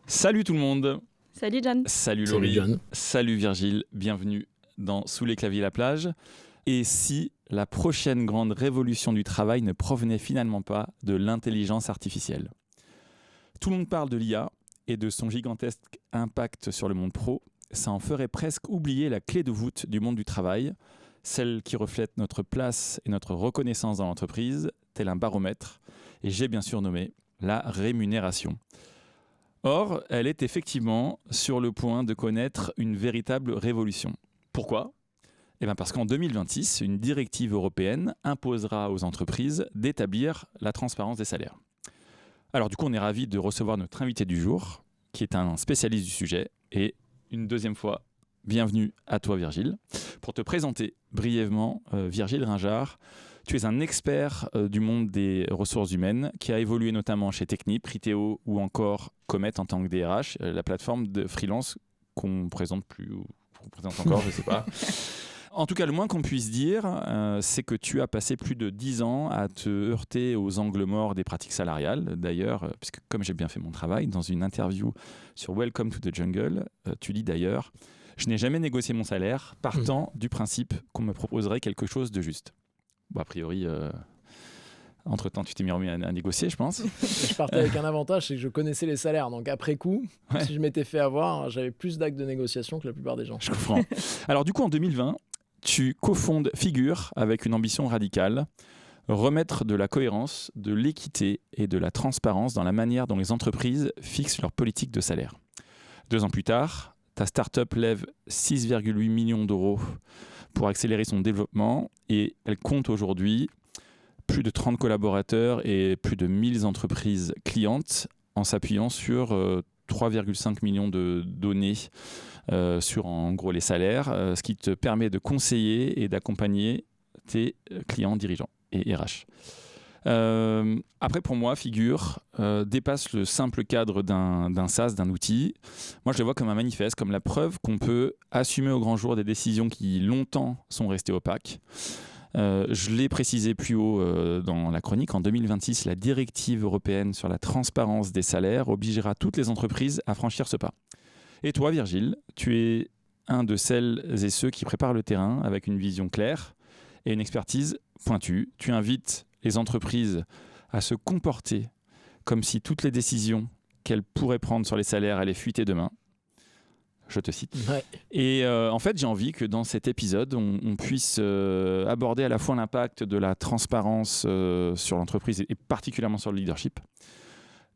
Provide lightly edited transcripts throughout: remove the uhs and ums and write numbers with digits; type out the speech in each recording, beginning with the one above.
Salut tout le monde. Salut John. Salut Salut Laurie. John. Salut Virgile. Bienvenue dans Sous les claviers la plage. Et si la prochaine grande révolution du travail ne provenait finalement pas de l'intelligence artificielle? Tout le monde parle de l'IA et de son gigantesque impact sur le monde pro. Ça en ferait presque oublier la clé de voûte du monde du travail, celle qui reflète notre place et notre reconnaissance dans l'entreprise, tel un baromètre. Et j'ai bien sûr nommé la rémunération. Or, elle est effectivement sur le point de connaître une véritable révolution. Pourquoi ? Parce qu'en 2026, une directive européenne imposera aux entreprises d'établir la transparence des salaires. Alors du coup, on est ravis de recevoir notre invité du jour, qui est un spécialiste du sujet. Et une deuxième fois, bienvenue à toi Virgile. Pour te présenter brièvement, Virgile Ringard, tu es un expert du monde des ressources humaines qui a évolué notamment chez Technip, Criteo ou encore Comet en tant que DRH, la plateforme de freelance qu'on ne présente plus ou qu'on présente encore, je ne sais pas. En tout cas, le moins qu'on puisse dire, c'est que tu as passé plus de 10 ans à te heurter aux angles morts des pratiques salariales. D'ailleurs, puisque comme j'ai bien fait mon travail, dans une interview sur Welcome to the Jungle, tu dis d'ailleurs « Je n'ai jamais négocié mon salaire, partant du principe qu'on me proposerait quelque chose de juste. » Bon, a priori, entre-temps, tu t'es mis à négocier, je pense. Je partais avec un avantage, c'est que je connaissais les salaires. Donc après coup, si je m'étais fait avoir, j'avais plus d'actes de négociation que la plupart des gens. Je comprends. Alors du coup, en 2020, tu cofondes Figure avec une ambition radicale, remettre de la cohérence, de l'équité et de la transparence dans la manière dont les entreprises fixent leur politique de salaire. 2 ans plus tard, ta start-up lève 6,8 millions d'euros pour accélérer son développement et elle compte aujourd'hui plus de 30 collaborateurs et plus de 1000 entreprises clientes en s'appuyant sur 3,5 millions de données sur en gros les salaires, ce qui te permet de conseiller et d'accompagner tes clients dirigeants et RH. Après, pour moi, Figure dépasse le simple cadre d'un SaaS, d'un outil. Moi, je le vois comme un manifeste, comme la preuve qu'on peut assumer au grand jour des décisions qui longtemps sont restées opaques. Je l'ai précisé plus haut dans la chronique, en 2026, la directive européenne sur la transparence des salaires obligera toutes les entreprises à franchir ce pas. Et toi, Virgile, tu es un de celles et ceux qui préparent le terrain avec une vision claire et une expertise pointue. Tu invites les entreprises à se comporter comme si toutes les décisions qu'elles pourraient prendre sur les salaires allaient fuiter demain. Je te cite. Ouais. Et en fait, j'ai envie que dans cet épisode, on puisse aborder à la fois l'impact de la transparence sur l'entreprise et particulièrement sur le leadership.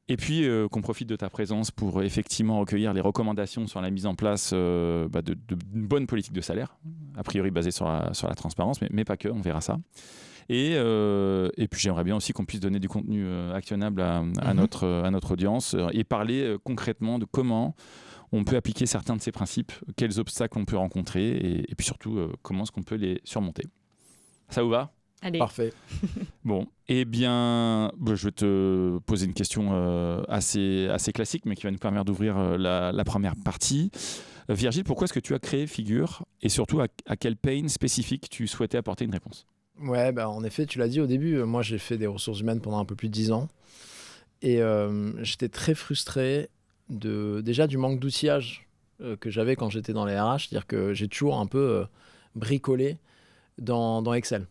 Et puis qu'on profite de ta présence pour effectivement recueillir les recommandations sur la mise en place d'une bonne politique de salaire, a priori basée sur la transparence, mais pas que, on verra ça. Et puis j'aimerais bien aussi qu'on puisse donner du contenu actionnable à notre audience et parler concrètement de comment on peut appliquer certains de ces principes, quels obstacles on peut rencontrer et puis surtout comment est-ce qu'on peut les surmonter. Ça vous va ? Allez. Parfait. Bon, eh bien, je vais te poser une question assez classique, mais qui va nous permettre d'ouvrir la première partie. Virgile, pourquoi est-ce que tu as créé Figure et surtout à quel pain spécifique tu souhaitais apporter une réponse ? Ouais, en effet, tu l'as dit au début, moi j'ai fait des ressources humaines pendant un peu plus de 10 ans. Et j'étais très frustré déjà du manque d'outillage que j'avais quand j'étais dans les RH. C'est-à-dire que j'ai toujours un peu bricolé dans Excel.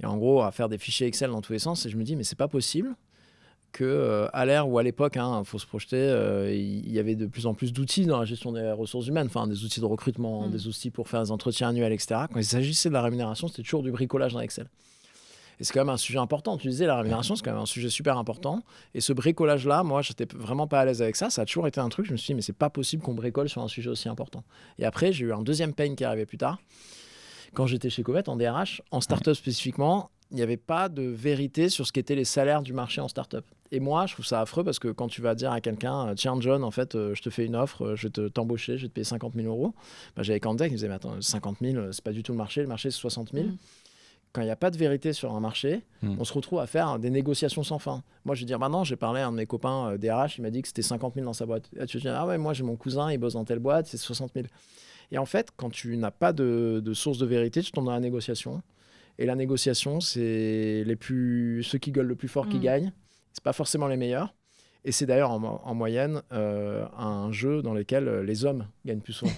Et en gros, à faire des fichiers Excel dans tous les sens. Et je me dis, mais c'est pas possible qu'à l'ère où à l'époque, faut se projeter, il y avait de plus en plus d'outils dans la gestion des ressources humaines, enfin des outils de recrutement, des outils pour faire des entretiens annuels, etc. Quand il s'agissait de la rémunération, c'était toujours du bricolage dans Excel. Et c'est quand même un sujet important. Tu disais, la rémunération, c'est quand même un sujet super important. Et ce bricolage-là, moi, j'étais vraiment pas à l'aise avec ça. Ça a toujours été un truc. Je me suis dit, mais c'est pas possible qu'on bricole sur un sujet aussi important. Et après, j'ai eu un deuxième pain qui est arrivé plus tard. Quand j'étais chez Comet, en DRH, en start-up spécifiquement, il n'y avait pas de vérité sur ce qu'étaient les salaires du marché en start-up. Et moi, je trouve ça affreux parce que quand tu vas dire à quelqu'un, tiens John, en fait, je te fais une offre, je vais t'embaucher, je vais te payer 50 000 euros. J'avais candidat qui me disait, mais attends, 50 000, c'est pas du tout le marché c'est 60 000. Quand il n'y a pas de vérité sur un marché, on se retrouve à faire des négociations sans fin. Moi, je vais dire, non, j'ai parlé à un de mes copains DRH, il m'a dit que c'était 50 000 dans sa boîte. Et tu vas dire, ah ouais, moi j'ai mon cousin, il bosse dans telle boîte, c'est 60 000. Et en fait, quand tu n'as pas de source de vérité, tu tombes dans la négociation. Et la négociation, c'est ceux qui gueulent le plus fort qui gagnent. C'est pas forcément les meilleurs. Et c'est d'ailleurs en moyenne un jeu dans lequel les hommes gagnent plus souvent.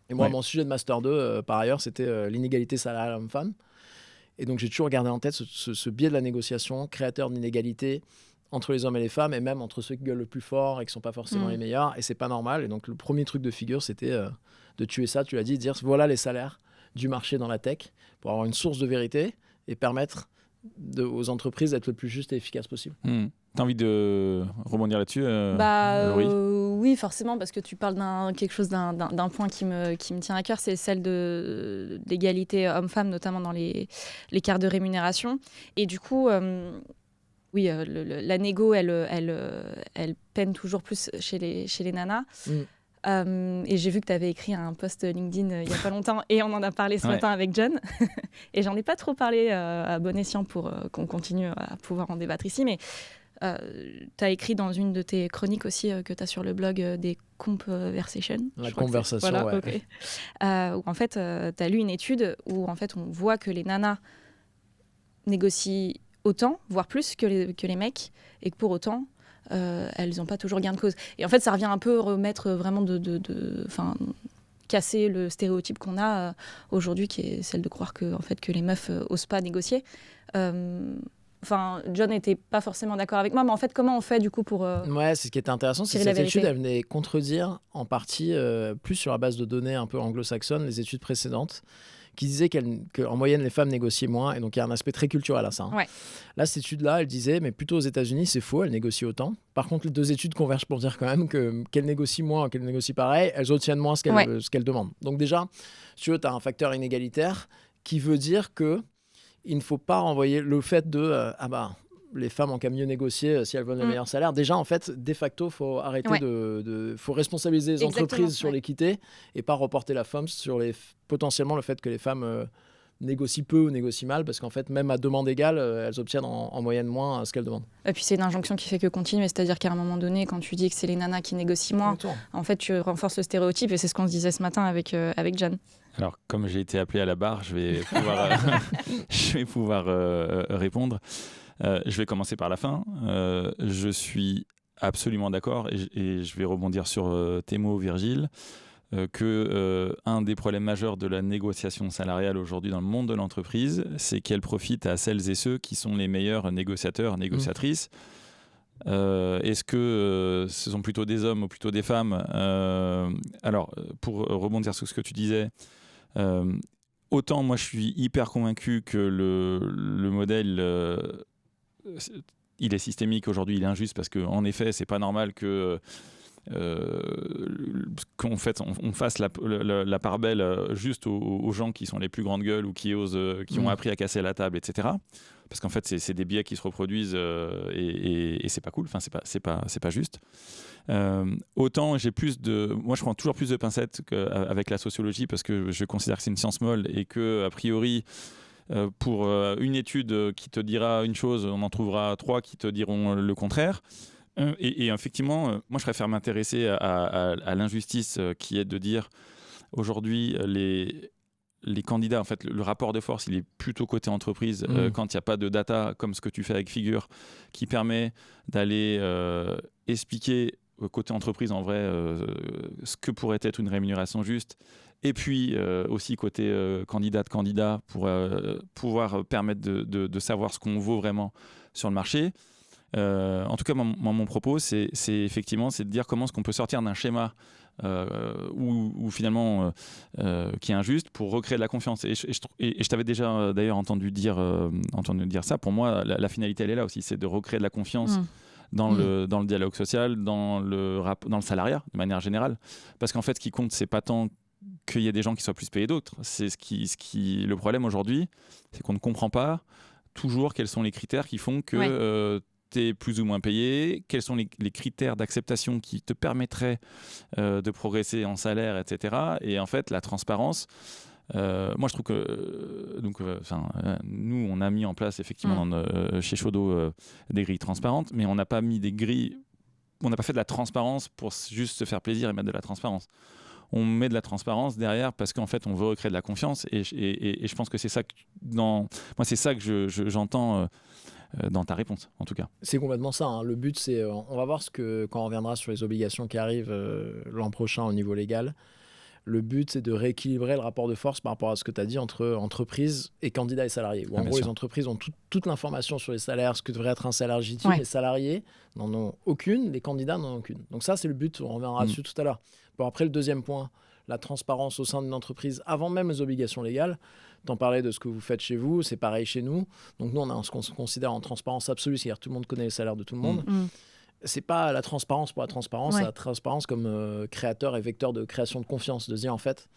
Et moi, mon sujet de Master 2, par ailleurs, c'était l'inégalité salariale homme-femme. Et donc, j'ai toujours gardé en tête ce biais de la négociation, créateur d'inégalités entre les hommes et les femmes, et même entre ceux qui gueulent le plus fort et qui ne sont pas forcément les meilleurs. Et c'est pas normal. Et donc, le premier truc de figure, c'était de tuer ça, tu l'as dit, de dire voilà les salaires du marché dans la tech pour avoir une source de vérité et permettre aux entreprises d'être le plus juste et efficace possible. T'as envie de rebondir là-dessus, Laurie ? Oui, forcément, parce que tu parles d'un point qui me tient à cœur, c'est celle de l'égalité homme-femme, notamment dans l'écart de rémunération. Et du coup, oui, la négo, elle peine toujours plus chez les nanas. Et j'ai vu que tu avais écrit un post LinkedIn il n'y a pas longtemps et on en a parlé ce matin avec John. Et j'en ai pas trop parlé à bon escient pour qu'on continue à pouvoir en débattre ici. Mais tu as écrit dans une de tes chroniques aussi que tu as sur le blog des Conversations. La conversation, voilà, okay. Où en fait, tu as lu une étude où en fait, on voit que les nanas négocient autant, voire plus que les mecs, et que pour autant, elles n'ont pas toujours gain de cause. Et en fait, ça revient un peu remettre vraiment casser le stéréotype qu'on a aujourd'hui, qui est celle de croire que les meufs osent pas négocier. John n'était pas forcément d'accord avec moi, mais en fait, comment on fait du coup pour... Ouais, c'est ce qui était intéressant, c'est que cette étude, elle venait contredire en partie, plus sur la base de données un peu anglo-saxonnes, les études précédentes, qui disaient qu'en moyenne, les femmes négociaient moins, et donc il y a un aspect très culturel à ça. Hein. Ouais. Là, cette étude-là, elle disait, mais plutôt aux États-Unis, c'est faux, elles négocient autant. Par contre, les deux études convergent pour dire quand même qu'elles négocient moins, qu'elles négocient pareil, elles obtiennent moins ce qu'elles demandent. Donc déjà, si tu veux, tu as un facteur inégalitaire qui veut dire que il ne faut pas renvoyer le fait de les femmes ont qu'à mieux négocier si elles veulent le meilleur salaire. Déjà, en fait, de facto, il faut arrêter faut responsabiliser les entreprises sur l'équité et pas reporter la faute sur potentiellement le fait que les femmes négocient peu ou négocient mal, parce qu'en fait, même à demande égale, elles obtiennent en moyenne moins ce qu'elles demandent. Et puis c'est une injonction qui fait que continuer, c'est-à-dire qu'à un moment donné, quand tu dis que c'est les nanas qui négocient moins, en fait, tu renforces le stéréotype, et c'est ce qu'on se disait ce matin avec John. Alors, comme j'ai été appelé à la barre, je vais pouvoir répondre. Je vais commencer par la fin. Je suis absolument d'accord, et je vais rebondir sur tes mots, Virgile, que un des problèmes majeurs de la négociation salariale aujourd'hui dans le monde de l'entreprise, c'est qu'elle profite à celles et ceux qui sont les meilleurs négociateurs, négociatrices. Est-ce que ce sont plutôt des hommes ou plutôt des femmes ? Alors, pour rebondir sur ce que tu disais, autant moi je suis hyper convaincu que le modèle il est systémique aujourd'hui, il est injuste, parce qu'en effet c'est pas normal que qu'on fasse la part belle juste aux gens qui sont les plus grandes gueules ou qui osent, qui ont appris à casser la table, etc. Parce qu'en fait c'est des biais qui se reproduisent et c'est pas cool, enfin c'est pas juste. Autant moi je prends toujours plus de pincettes avec la sociologie, parce que je considère que c'est une science molle et que a priori pour une étude qui te dira une chose, on en trouvera 3 qui te diront le contraire. Et effectivement, moi je préfère m'intéresser à l'injustice qui est de dire aujourd'hui les candidats, en fait le rapport de force il est plutôt côté entreprise quand il n'y a pas de data comme ce que tu fais avec Figure qui permet d'aller expliquer côté entreprise en vrai ce que pourrait être une rémunération juste, et puis aussi côté candidat pour pouvoir permettre de savoir ce qu'on vaut vraiment sur le marché. En tout cas, mon propos, c'est effectivement de dire comment est-ce qu'on peut sortir d'un schéma où finalement qui est injuste pour recréer de la confiance. Et je t'avais déjà d'ailleurs entendu dire ça. Pour moi, la finalité, elle est là aussi, c'est de recréer de la confiance dans le dialogue social, dans le salariat de manière générale. Parce qu'en fait, ce qui compte, c'est pas tant qu'il y ait des gens qui soient plus payés d'autres. C'est le problème aujourd'hui, c'est qu'on ne comprend pas toujours quels sont les critères qui font que tu es plus ou moins payé, quels sont les critères d'acceptation qui te permettraient de progresser en salaire, etc. Et en fait, la transparence, moi je trouve que nous on a mis en place effectivement chez Shodo des grilles transparentes, mais on n'a pas mis des grilles, on n'a pas fait de la transparence pour juste se faire plaisir et mettre de la transparence. On met de la transparence derrière parce qu'en fait on veut recréer de la confiance, et je pense que c'est ça moi c'est ça que j'entends dans ta réponse, en tout cas. C'est complètement ça. Hein. Le but, c'est, on va voir quand on reviendra sur les obligations qui arrivent l'an prochain au niveau légal. Le but, c'est de rééquilibrer le rapport de force par rapport à ce que tu as dit entre entreprises et candidats et salariés. Où en gros, les entreprises ont toute l'information sur les salaires, ce que devrait être un salaire légitime. Les salariés n'en ont aucune, les candidats n'en ont aucune. Donc ça, c'est le but. On reviendra dessus tout à l'heure. Bon, après, le deuxième point, la transparence au sein d'une entreprise avant même les obligations légales. T'en parlais de ce que vous faites chez vous, c'est pareil chez nous. Donc nous, on a ce qu'on considère en transparence absolue, c'est-à-dire tout le monde connaît les salaires de tout le monde. C'est pas la transparence pour la transparence, c'est la transparence comme créateur et vecteur de création de confiance, de se dire en fait,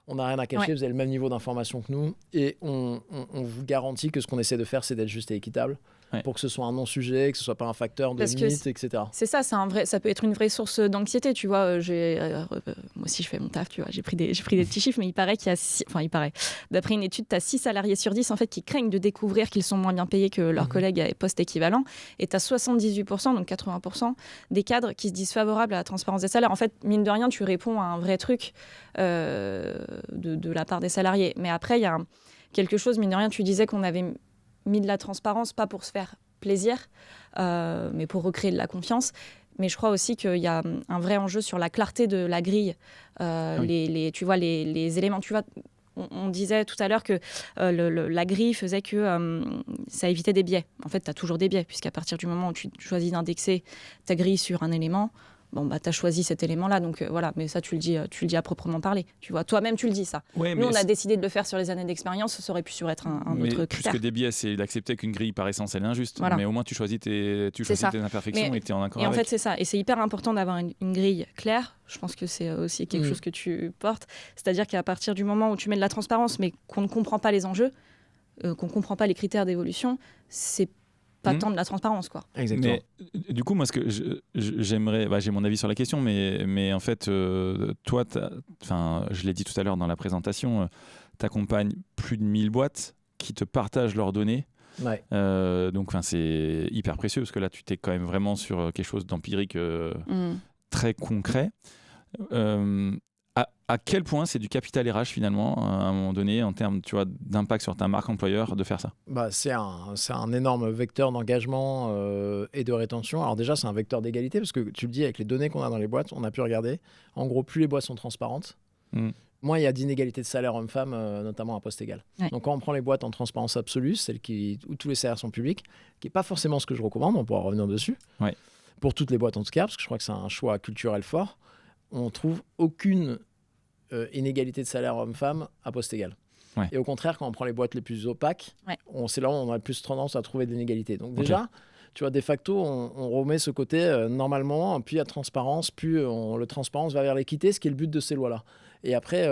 on n'a rien à cacher, vous avez le même niveau d'information que nous et on vous garantit que ce qu'on essaie de faire, c'est d'être juste et équitable. Pour que ce soit un non-sujet, que ce soit pas un facteur de mythe, etc. C'est ça, ça peut être une vraie source d'anxiété, tu vois. Moi aussi, je fais mon taf, tu vois. J'ai pris des petits chiffres, mais il paraît qu'il y a d'après une étude, tu as 6 salariés sur 10 en fait, qui craignent de découvrir qu'ils sont moins bien payés que leurs collègues à poste équivalent. Et tu as 78%, donc 80% des cadres qui se disent favorables à la transparence des salaires. En fait, mine de rien, tu réponds à un vrai truc de la part des salariés. Mais après, il y a quelque chose, mine de rien, tu disais qu'on avait mis de la transparence, pas pour se faire plaisir, mais pour recréer de la confiance. Mais je crois aussi qu'il y a un vrai enjeu sur la clarté de la grille. Tu vois, les éléments, tu vois, on disait tout à l'heure que la grille faisait que ça évitait des biais. En fait, tu as toujours des biais, puisqu'à partir du moment où tu choisis d'indexer ta grille sur un élément, bon, bah, tu as choisi cet élément-là, donc voilà, mais ça, tu le dis à proprement parler. Tu vois, toi-même, tu le dis, ça. Ouais, nous, on a décidé de le faire sur les années d'expérience, ça aurait pu être un autre critère. Plus que des biais, c'est d'accepter qu'une grille par essence, elle est injuste. Voilà. Mais au moins, tu choisis tes imperfections et tu es en accord avec. Et en avec. fait, c'est ça. Et c'est hyper important d'avoir une grille claire. Je pense que c'est aussi quelque chose que tu portes. C'est-à-dire qu'à partir du moment où tu mets de la transparence, mais qu'on ne comprend pas les enjeux, qu'on ne comprend pas les critères d'évolution, c'est pas tant de la transparence, quoi. Exactement. Mais, du coup, moi, ce que j'aimerais, j'ai mon avis sur la question, mais en fait, toi, je l'ai dit tout à l'heure dans la présentation, t'accompagnes plus de 1000 boîtes qui te partagent leurs données. Donc, c'est hyper précieux parce que là, tu t'es quand même vraiment sur quelque chose d'empirique très concret. À quel point c'est du capital RH finalement à un moment donné en termes, tu vois, d'impact sur ta marque employeur de faire ça? C'est un énorme vecteur d'engagement et de rétention. Alors déjà, c'est un vecteur d'égalité parce que tu le dis, avec les données qu'on a dans les boîtes, on a pu regarder. En gros, plus les boîtes sont transparentes, moins il y a d'inégalité de salaire homme-femme, notamment à poste égal. Donc quand on prend les boîtes en transparence absolue, celles où tous les salaires sont publics, qui n'est pas forcément ce que je recommande, on pourra revenir dessus, pour toutes les boîtes en tout cas, parce que je crois que c'est un choix culturel fort, on trouve aucune inégalité de salaire homme-femme à poste égal. Et au contraire, quand on prend les boîtes les plus opaques, c'est là où on a le plus tendance à trouver de l'inégalité. Donc déjà, tu vois, de facto, on remet ce côté normalement, puis la transparence, le transparence va vers l'équité, ce qui est le but de ces lois-là. Et après,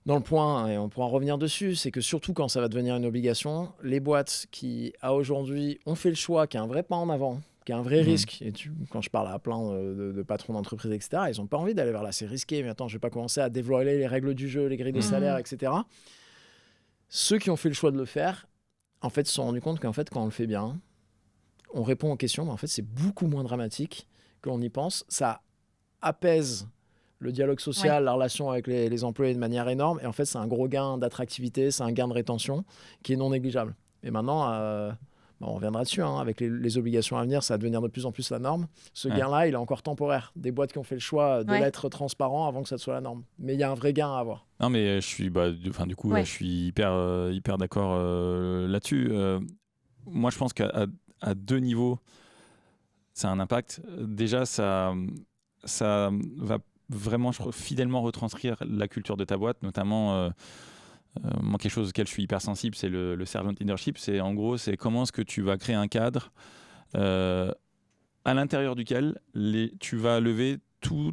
dans le point, et on pourra revenir dessus, c'est que surtout quand ça va devenir une obligation, les boîtes qui, à aujourd'hui, ont fait le choix, qui a un vrai pas en avant, qui a un vrai risque, et quand je parle à plein de patrons d'entreprise, etc., ils n'ont pas envie d'aller vers là, c'est risqué, mais attends, je ne vais pas commencer à dévoiler les règles du jeu, les grilles de salaire, etc. Ceux qui ont fait le choix de le faire, en fait, se sont rendus compte qu'en fait, quand on le fait bien, on répond aux questions, mais en fait, c'est beaucoup moins dramatique que l'on y pense. Ça apaise le dialogue social, la relation avec les employés de manière énorme, et en fait, c'est un gros gain d'attractivité, c'est un gain de rétention qui est non négligeable. Et maintenant... on reviendra dessus, avec les obligations à venir, ça va devenir de plus en plus la norme. Ce gain-là, il est encore temporaire. Des boîtes qui ont fait le choix de l'être transparent avant que ça soit la norme. Mais il y a un vrai gain à avoir. Non, mais je suis, je suis hyper d'accord là-dessus. Moi, je pense qu'à 2 niveaux, ça a un impact. Déjà, ça va vraiment, je crois, fidèlement retranscrire la culture de ta boîte, notamment... moi, quelque chose auquel je suis hyper sensible, c'est le servant leadership. C'est en gros, c'est comment est-ce que tu vas créer un cadre à l'intérieur duquel tu vas lever tu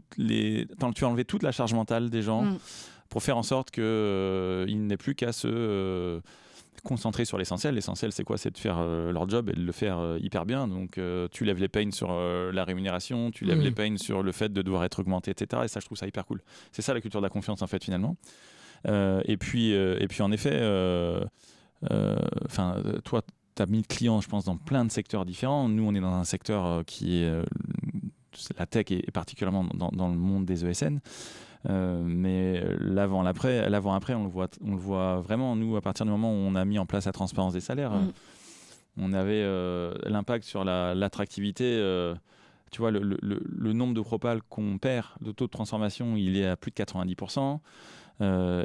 vas enlever toute la charge mentale des gens pour faire en sorte qu'il n'ait plus qu'à se concentrer sur l'essentiel. L'essentiel, c'est quoi? C'est de faire leur job et de le faire hyper bien. Donc, tu lèves les pains sur la rémunération, tu lèves les pains sur le fait de devoir être augmenté, etc. Et ça, je trouve ça hyper cool. C'est ça la culture de la confiance, en fait, finalement. Et puis en effet, toi, tu as mis de clients, je pense, dans plein de secteurs différents. Nous, on est dans un secteur qui est la tech et particulièrement dans le monde des ESN. Mais l'avant-après, on le voit vraiment. Nous, à partir du moment où on a mis en place la transparence des salaires, on avait l'impact sur l'attractivité. Tu vois, le nombre de propals qu'on perd, de taux de transformation, il est à plus de 90%.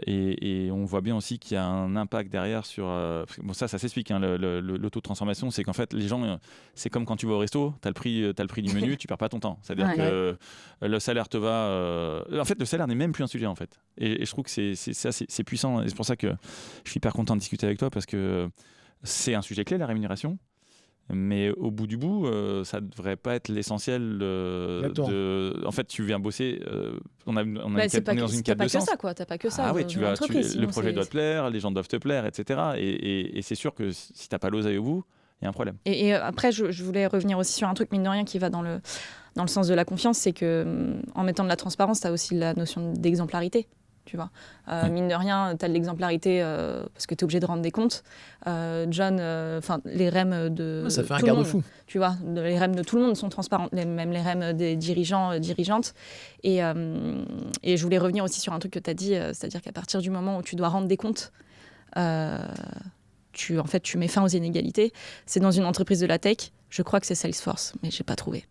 Et on voit bien aussi qu'il y a un impact derrière sur... bon, ça s'explique, hein, le taux de transformation, c'est qu'en fait, les gens, c'est comme quand tu vas au resto, tu as le prix du menu, tu perds pas ton temps. C'est-à-dire que le salaire te va... en fait, le salaire n'est même plus un sujet, en fait. Et je trouve que c'est puissant. Et c'est pour ça que je suis hyper content de discuter avec toi, parce que c'est un sujet clé, la rémunération. Mais au bout du bout, ça ne devrait pas être l'essentiel. En fait, tu viens bosser. On est dans une quête de sens. T'as pas que ça. Ah oui, le projet doit te plaire, les gens doivent te plaire, etc. Et c'est sûr que si tu n'as pas l'oseille au bout, il y a un problème. Et après, je voulais revenir aussi sur un truc, mine de rien, qui va dans le sens de la confiance, c'est que en mettant de la transparence, tu as aussi la notion d'exemplarité. Tu vois. Mine de rien, tu as de l'exemplarité parce que tu es obligé de rendre des comptes. John, les REM de ça fait tout un garde-fou. Tu vois, les REM de tout le monde sont transparents, même les REM des dirigeants, dirigeantes. Et je voulais revenir aussi sur un truc que tu as dit, c'est-à-dire qu'à partir du moment où tu dois rendre des comptes, tu mets fin aux inégalités. C'est dans une entreprise de la tech, je crois que c'est Salesforce, mais je n'ai pas trouvé.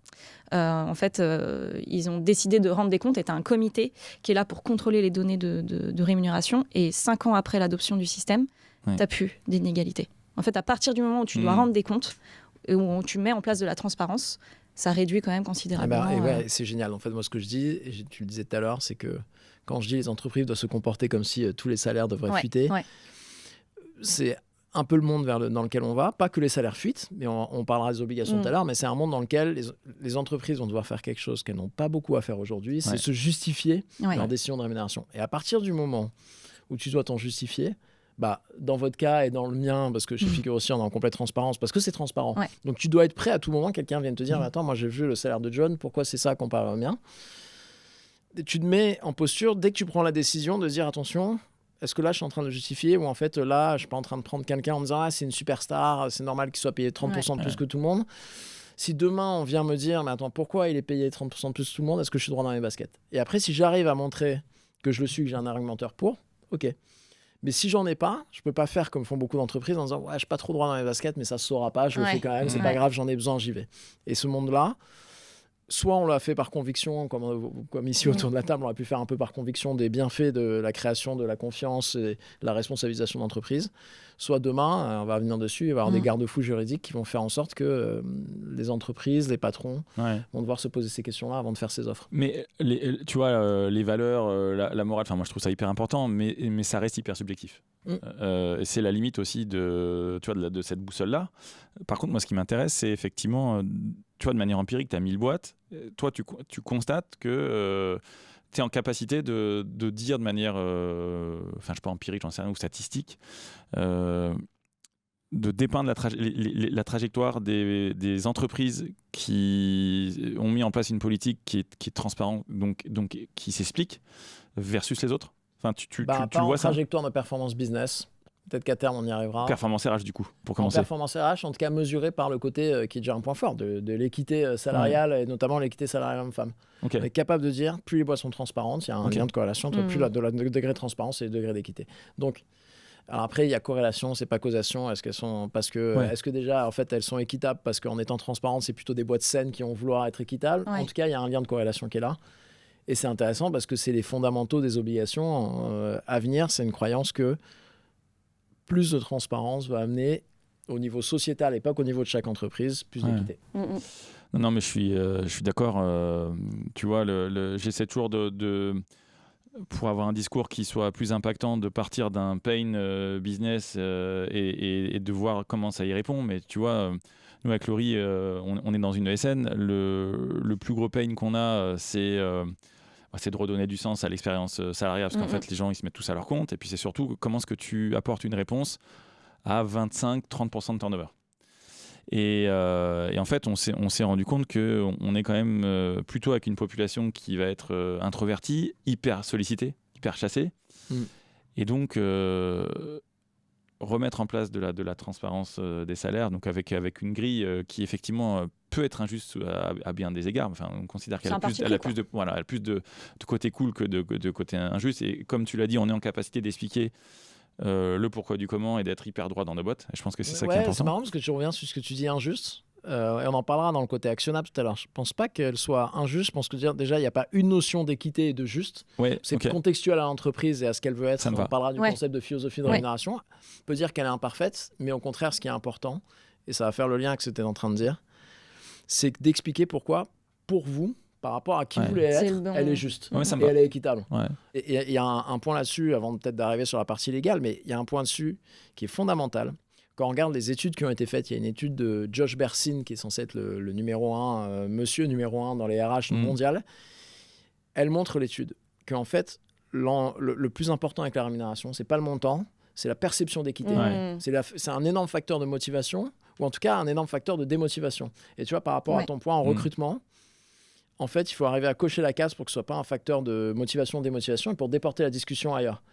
Ils ont décidé de rendre des comptes et tu as un comité qui est là pour contrôler les données de rémunération. Et 5 ans après l'adoption du système, tu n'as plus d'inégalité. En fait, à partir du moment où tu dois rendre des comptes, et où tu mets en place de la transparence, ça réduit quand même considérablement. C'est génial. En fait, moi, ce que je dis, et tu le disais tout à l'heure, c'est que quand je dis les entreprises doivent se comporter comme si tous les salaires devraient fuiter, c'est un peu le monde dans lequel on va. Pas que les salaires fuitent, mais on parlera des obligations tout à l'heure, mais c'est un monde dans lequel les entreprises vont devoir faire quelque chose qu'elles n'ont pas beaucoup à faire aujourd'hui, c'est se justifier leur décision de rémunération. Et à partir du moment où tu dois t'en justifier, dans votre cas et dans le mien, parce que chez Figure aussi, on est en complète transparence, parce que c'est transparent. Donc tu dois être prêt à tout moment, quelqu'un vienne te dire, attends, moi j'ai vu le salaire de John, pourquoi c'est ça comparé au mien ? Et tu te mets en posture, dès que tu prends la décision, de dire, attention... Est-ce que là, je suis en train de justifier ou en fait, là, je ne suis pas en train de prendre quelqu'un en me disant c'est une superstar, c'est normal qu'il soit payé 30% de plus que tout le monde. Si demain, on vient me dire mais attends, pourquoi il est payé 30% de plus que tout le monde, est-ce que je suis droit dans mes baskets ? Et après, si j'arrive à montrer que je le suis, que j'ai un argumentaire pour, ok. Mais si j'en ai pas, je ne peux pas faire comme font beaucoup d'entrprises en disant je ne suis pas trop droit dans mes baskets, mais ça ne se saura pas, je le fais quand même, c'est pas grave, j'en ai besoin, j'y vais. Et ce monde-là, soit on l'a fait par conviction, comme ici autour de la table, on a pu faire un peu par conviction des bienfaits de la création de la confiance et de la responsabilisation d'entreprise. Soit demain, on va revenir dessus, il va y avoir des garde-fous juridiques qui vont faire en sorte que les entreprises, les patrons vont devoir se poser ces questions-là avant de faire ces offres. Mais tu vois, les valeurs, la morale, moi je trouve ça hyper important, mais ça reste hyper subjectif. C'est la limite aussi de cette boussole-là. Par contre, moi ce qui m'intéresse, c'est effectivement... tu vois, de manière empirique, tu as 1000 boîtes. Toi, tu constates que tu es en capacité de dire de manière, je sais pas, empirique, j'en sais rien, ou statistique, de dépeindre la trajectoire des entreprises qui ont mis en place une politique qui est transparente, donc qui s'explique, versus les autres. Enfin, tu pas le vois, en trajectoire de performance business. Peut-être qu'à terme, on y arrivera. Performance RH, du coup, pour commencer. Performance RH, en tout cas mesurée par le côté qui est déjà un point fort de l'équité salariale, et notamment l'équité salariale homme-femme. On est capable de dire, plus les boîtes sont transparentes, il y a un lien de corrélation entre plus le degré de transparence et le degré d'équité. Donc, alors après, il y a corrélation, c'est pas causation. Est-ce que déjà, en fait, elles sont équitables parce qu'en étant transparentes, c'est plutôt des boîtes saines qui vont vouloir être équitables. En tout cas, il y a un lien de corrélation qui est là. Et c'est intéressant parce que c'est les fondamentaux des obligations à venir. C'est une croyance que plus de transparence va amener au niveau sociétal et pas qu'au niveau de chaque entreprise, plus d'équité. Non, mais je suis d'accord. Tu vois, j'essaie toujours pour avoir un discours qui soit plus impactant, de partir d'un pain business et de voir comment ça y répond. Mais tu vois, nous avec Laurie, on est dans une ESN. Le plus gros pain qu'on a, c'est de redonner du sens à l'expérience salariale, parce qu'en fait, les gens, ils se mettent tous à leur compte. Et puis, c'est surtout comment est-ce que tu apportes une réponse à 25-30% de turnover. Et en fait, on s'est rendu compte qu'on est quand même plutôt avec une population qui va être introvertie, hyper sollicitée, hyper chassée. Et donc, remettre en place de la transparence des salaires, donc avec une grille qui effectivement peut être injuste à bien des égards. Enfin, on considère qu'elle a plus de côté cool que de côté injuste. Et comme tu l'as dit, on est en capacité d'expliquer le pourquoi du comment et d'être hyper droit dans nos bottes. Et je pense que c'est ça qui est C'est important. marrant parce que tu reviens sur ce que tu dis injuste. Et on en parlera dans le côté actionnable tout à l'heure. Je pense pas qu'elle soit injuste. Je pense que déjà, il n'y a pas une notion d'équité et de juste. Ouais, C'est ok. contextuel à l'entreprise et à ce qu'elle veut être. Ça me On va. parlera du Ouais. concept de philosophie de Ouais. rémunération. On peut dire qu'elle est imparfaite, mais au contraire, ce qui est important, et ça va faire le lien avec ce que tu es en train de dire, c'est d'expliquer pourquoi, pour vous, par rapport à qui Ouais. vous voulez C'est être, le bon- elle est juste. Ouais, ça me Et va. elle est équitable. Ouais. Et il y a un point là-dessus, avant peut-être d'arriver sur la partie légale, mais il y a un point dessus qui est fondamental. Quand on regarde les études qui ont été faites, il y a une étude de Josh Bersin, qui est censé être le numéro 1, monsieur numéro 1 dans les RH mondiales. Elle montre l'étude qu'en fait, le plus important avec la rémunération, c'est pas le montant, c'est la perception d'équité. Ouais. C'est un énorme facteur de motivation, ou en tout cas un énorme facteur de démotivation. Et tu vois, par rapport à Ouais. ton point en Mm. recrutement, en fait, il faut arriver à cocher la case pour que ce soit pas un facteur de motivation, démotivation, et pour déporter la discussion ailleurs.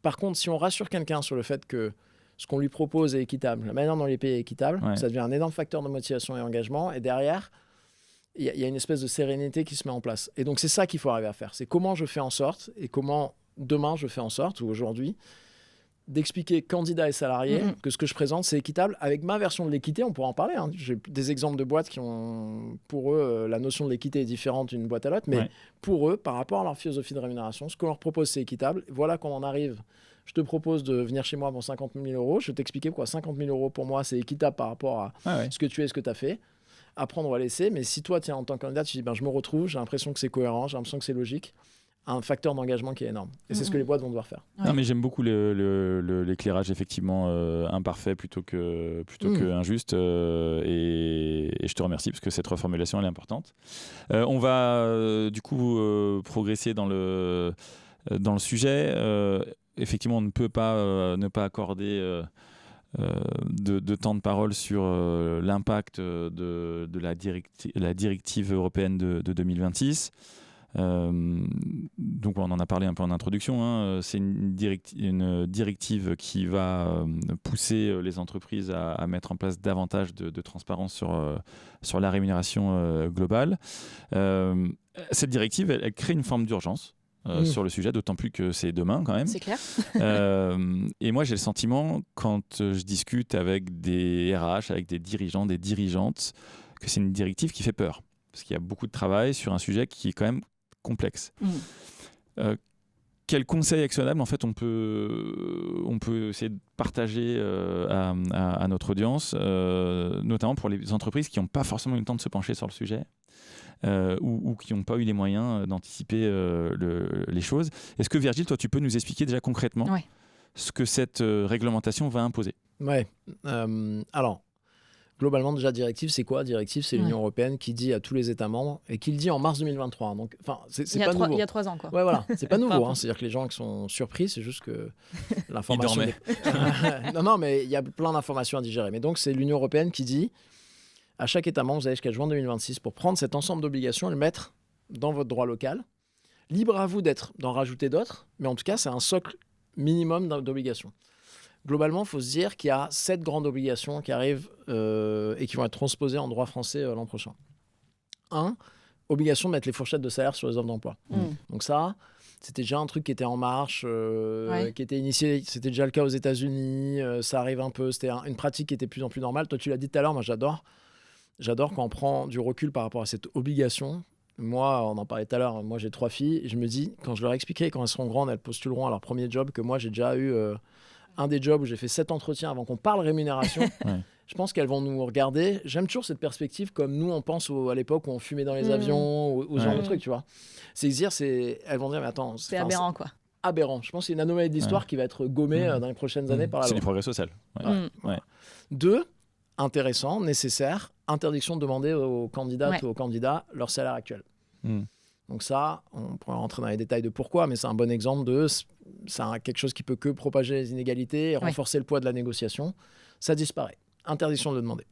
Par contre, si on rassure quelqu'un sur le fait que ce qu'on lui propose est équitable, la manière dont on les paye est équitable, Ouais. ça devient un énorme facteur de motivation et engagement. Et derrière, il y a une espèce de sérénité qui se met en place. Et donc, c'est ça qu'il faut arriver à faire. C'est comment je fais en sorte, et comment demain je fais en sorte, ou aujourd'hui, d'expliquer candidats et salariés Mhm. que ce que je présente, c'est équitable. Avec ma version de l'équité, on pourra en parler. Hein. J'ai des exemples de boîtes qui ont, pour eux, la notion de l'équité est différente d'une boîte à l'autre. Mais Ouais. pour eux, par rapport à leur philosophie de rémunération, ce qu'on leur propose, c'est équitable. Voilà comment on arrive. Je te propose de venir chez moi pour 50 000 euros. Je vais t'expliquer pourquoi 50 000 euros, pour moi, c'est équitable par rapport à Ah ouais. ce que tu es, ce que tu as fait. Apprendre, on va laisser. Mais si toi, tiens, en tant que candidat, tu dis, ben, je me retrouve, j'ai l'impression que c'est cohérent, j'ai l'impression que c'est logique, un facteur d'engagement qui est énorme. Et c'est ce que les boîtes vont devoir faire. Non, mais j'aime beaucoup l'éclairage effectivement imparfait plutôt que injuste et je te remercie parce que cette reformulation elle est importante. On va du coup progresser dans le sujet. Effectivement, on ne peut pas ne pas accorder de temps de parole sur l'impact de la directive européenne de 2026. Donc on en a parlé un peu en introduction, hein. C'est une directive qui va pousser les entreprises à mettre en place davantage de transparence sur la rémunération globale. Cette directive, elle crée une forme d'urgence sur le sujet, d'autant plus que c'est demain quand même. C'est clair. Et moi j'ai le sentiment, quand je discute avec des RH, avec des dirigeants, des dirigeantes, que c'est une directive qui fait peur. Parce qu'il y a beaucoup de travail sur un sujet qui est quand même complexe. Quel conseil actionnable en fait on peut essayer de partager à notre audience, notamment pour les entreprises qui n'ont pas forcément eu le temps de se pencher sur le sujet ou qui n'ont pas eu les moyens d'anticiper les choses. Est-ce que Virgile, toi tu peux nous expliquer déjà concrètement ce que cette réglementation va imposer? Ouais. Alors, globalement, déjà, directive, c'est quoi? Directive, c'est l'Union européenne qui dit à tous les États membres et qui le dit en mars 2023. Donc, c'est pas nouveau. Il y a 3 ans, quoi. Ouais, voilà, c'est pas nouveau. C'est-à-dire que les gens qui sont surpris, c'est juste que l'information. Ils dormaient. Non, mais il y a plein d'informations à digérer. Mais donc, c'est l'Union européenne qui dit à chaque État membre, vous avez jusqu'à juin 2026 pour prendre cet ensemble d'obligations et le mettre dans votre droit local. Libre à vous d'en rajouter d'autres, mais en tout cas, c'est un socle minimum d'obligations. Globalement, il faut se dire qu'il y a 7 grandes obligations qui arrivent et qui vont être transposées en droit français l'an prochain. 1, obligation de mettre les fourchettes de salaire sur les offres d'emploi. Donc ça, c'était déjà un truc qui était en marche, qui était initié. C'était déjà le cas aux États-Unis. Ça arrive un peu. C'était une pratique qui était de plus en plus normale. Toi, tu l'as dit tout à l'heure, moi j'adore. J'adore quand on prend du recul par rapport à cette obligation. Moi, on en parlait tout à l'heure, moi j'ai 3 filles. Et je me dis, quand je leur expliquerai, quand elles seront grandes, elles postuleront à leur premier job, que moi j'ai déjà eu... un des jobs où j'ai fait 7 entretiens avant qu'on parle rémunération. Je pense qu'elles vont nous regarder. J'aime toujours cette perspective comme nous, on pense à l'époque où on fumait dans les avions, ou ce genre de trucs, tu vois. C'est dire, elles vont dire, mais attends... C'est aberrant, quoi. Aberrant. Je pense que c'est une anomalie de l'histoire qui va être gommée dans les prochaines années par la loi. C'est du progrès social. 2, intéressant, nécessaire, interdiction de demander aux candidates ou aux candidats leur salaire actuel. Donc ça, on pourrait rentrer dans les détails de pourquoi, mais c'est un bon exemple c'est quelque chose qui peut que propager les inégalités et renforcer le poids de la négociation. Ça disparaît. Interdiction de le demander.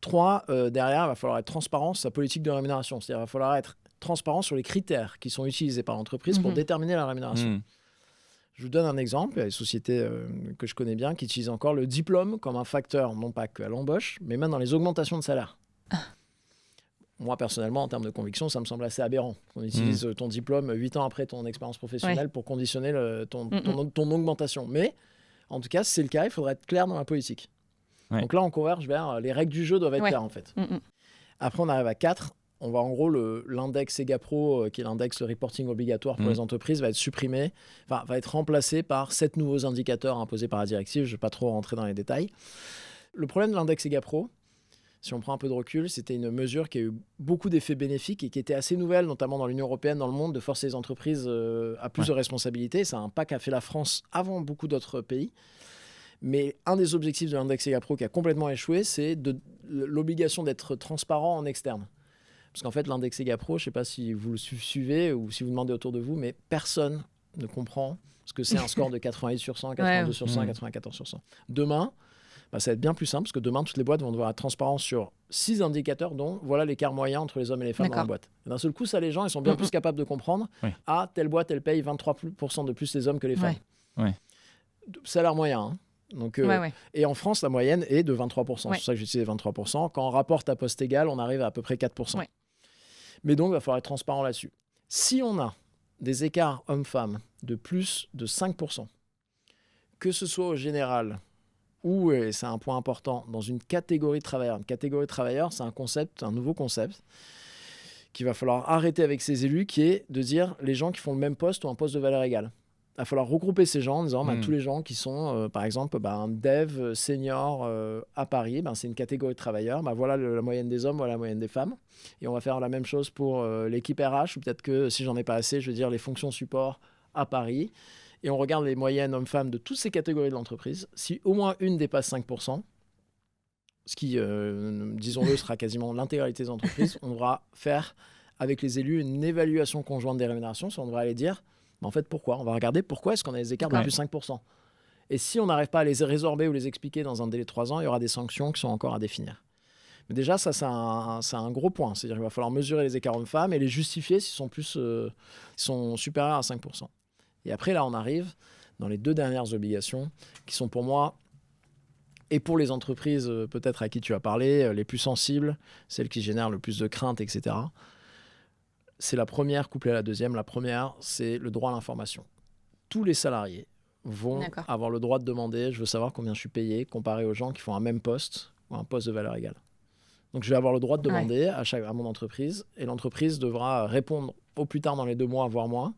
3, derrière, il va falloir être transparent sur sa politique de rémunération. C'est-à-dire qu'il va falloir être transparent sur les critères qui sont utilisés par l'entreprise pour déterminer la rémunération. Je vous donne un exemple. Il y a des sociétés que je connais bien qui utilisent encore le diplôme comme un facteur, non pas qu'à l'embauche, mais même dans les augmentations de salaire. Moi, personnellement, en termes de conviction, ça me semble assez aberrant. On utilise ton diplôme 8 ans après ton expérience professionnelle pour conditionner ton augmentation. Mais En tout cas, si c'est le cas, il faudrait être clair dans la politique. Ouais. Donc là, on converge vers les règles du jeu doivent être claires en fait. Après, on arrive à 4. On va en gros, l'index EGAPRO, qui est l'index reporting obligatoire pour les entreprises, va être supprimé, va être remplacé par 7 nouveaux indicateurs imposés par la directive. Je ne vais pas trop rentrer dans les détails. Le problème de l'index EGAPRO, si on prend un peu de recul, c'était une mesure qui a eu beaucoup d'effets bénéfiques et qui était assez nouvelle, notamment dans l'Union européenne, dans le monde, de forcer les entreprises à plus de responsabilités. C'est un pas qu'a fait la France avant beaucoup d'autres pays. Mais un des objectifs de l'index EGAPRO qui a complètement échoué, c'est l'obligation d'être transparent en externe. Parce qu'en fait, l'index EGAPRO, je ne sais pas si vous le suivez ou si vous demandez autour de vous, mais personne ne comprend ce que c'est un score de 88 sur 100, 82 sur 100, 94 sur 100. Demain, ça va être bien plus simple, parce que demain, toutes les boîtes vont devoir être transparentes sur 6 indicateurs, dont voilà l'écart moyen entre les hommes et les femmes dans la boîte. Et d'un seul coup, ça, les gens, ils sont bien plus capables de comprendre. Ah, telle boîte, elle paye 23% de plus les hommes que les femmes. Salaire moyen, hein. Donc, et en France, la moyenne est de 23%. C'est pour ça que j'utilise 23%. Quand on rapporte à poste égal, on arrive à peu près 4%. Mais donc, il va falloir être transparent là-dessus. Si on a des écarts hommes-femmes de plus de 5%, que ce soit au général ou, et c'est un point important, dans une catégorie de travailleurs. Une catégorie de travailleurs, c'est un nouveau concept qu'il va falloir arrêter avec ces élus, qui est de dire les gens qui font le même poste ou un poste de valeur égale. Il va falloir regrouper ces gens en disant tous les gens qui sont, par exemple, un dev senior à Paris, c'est une catégorie de travailleurs. Voilà la moyenne des hommes, voilà la moyenne des femmes. Et on va faire la même chose pour l'équipe RH, ou peut-être que si j'en ai pas assez, je veux dire les fonctions support à Paris. Et on regarde les moyennes hommes-femmes de toutes ces catégories de l'entreprise. Si au moins une dépasse 5%, ce qui, disons-le, sera quasiment l'intégralité des entreprises, on devra faire avec les élus une évaluation conjointe des rémunérations. On devra aller dire... En fait, pourquoi ? On va regarder pourquoi est-ce qu'on a des écarts de plus 5%. Et si on n'arrive pas à les résorber ou les expliquer dans un délai de 3 ans, il y aura des sanctions qui sont encore à définir. Mais déjà, ça, c'est un gros point. C'est-à-dire qu'il va falloir mesurer les écarts hommes-femmes et les justifier s'ils sont supérieurs à 5%. Et après, là, on arrive dans les 2 dernières obligations qui sont pour moi, et pour les entreprises peut-être à qui tu as parlé, les plus sensibles, celles qui génèrent le plus de craintes, etc., c'est la première couplée à la deuxième. La première, c'est le droit à l'information. Tous les salariés vont avoir le droit de demander « je veux savoir combien je suis payé » comparé aux gens qui font un même poste ou un poste de valeur égale. Donc, je vais avoir le droit de demander à mon entreprise, et l'entreprise devra répondre au plus tard dans les 2 mois, voire moins,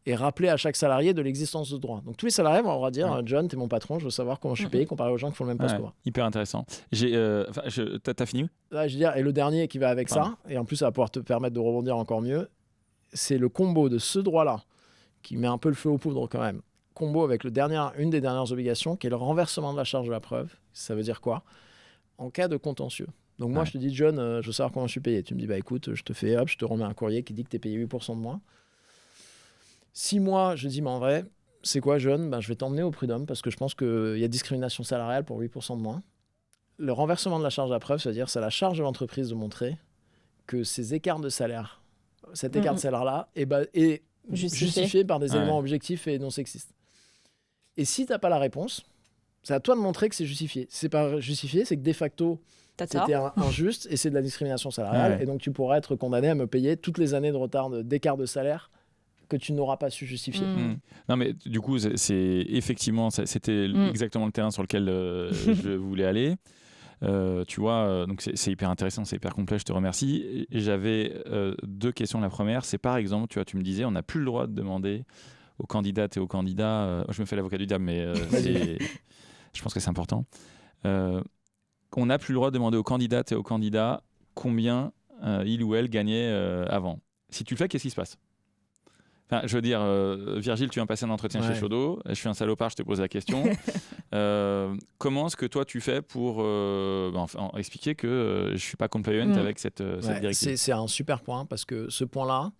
et rappeler à chaque salarié de l'existence de ce droit. Donc, tous les salariés vont avoir dire « John, t'es mon patron, je veux savoir comment je suis payé comparé aux gens qui font le même poste que moi. » Hyper intéressant. T'as fini ? Là, je veux dire, et le dernier qui va avec ça, et en plus, ça va pouvoir te permettre de rebondir encore mieux, c'est le combo de ce droit-là, qui met un peu le feu aux poudres quand même, combo avec une des dernières obligations, qui est le renversement de la charge de la preuve. Ça veut dire quoi ? En cas de contentieux. Donc moi, je te dis, John, je veux savoir comment je suis payé. Tu me dis, écoute, je te remets un courrier qui dit que tu es payé 8% de moins. Si moi, je dis, mais en vrai, c'est quoi, John ? Je vais t'emmener au prud'homme parce que je pense qu'il y a discrimination salariale pour 8% de moins. Le renversement de la charge de la preuve, c'est-à-dire c'est la charge de l'entreprise de montrer que ces écarts de salaire, cet écart de salaire-là, est justifié par des éléments objectifs et non sexistes. Et si tu n'as pas la réponse, c'est à toi de montrer que c'est justifié. Si ce n'est pas justifié, c'est que de facto, c'était injuste et c'est de la discrimination salariale. Et donc, tu pourras être condamné à me payer toutes les années de retard d'écart de salaire que tu n'auras pas su justifier. Non, mais du coup, c'était exactement le terrain sur lequel je voulais aller. Tu vois, donc c'est hyper intéressant, c'est hyper complet, je te remercie. Et j'avais 2 questions. La première, c'est par exemple, tu me disais, on n'a plus le droit de demander aux candidates et aux candidats, je me fais l'avocat du diable, mais je pense que c'est important. On n'a plus le droit de demander aux candidates et aux candidats combien il ou elle gagnait avant. Si tu le fais, qu'est-ce qui se passe ? Enfin, je veux dire, Virgile, tu viens passer un entretien chez Chaudot, je suis un salopard, je te pose la question. Comment est-ce que toi tu fais pour expliquer que je ne suis pas compliant avec cette directive ? C'est un super point, parce que ce point-là,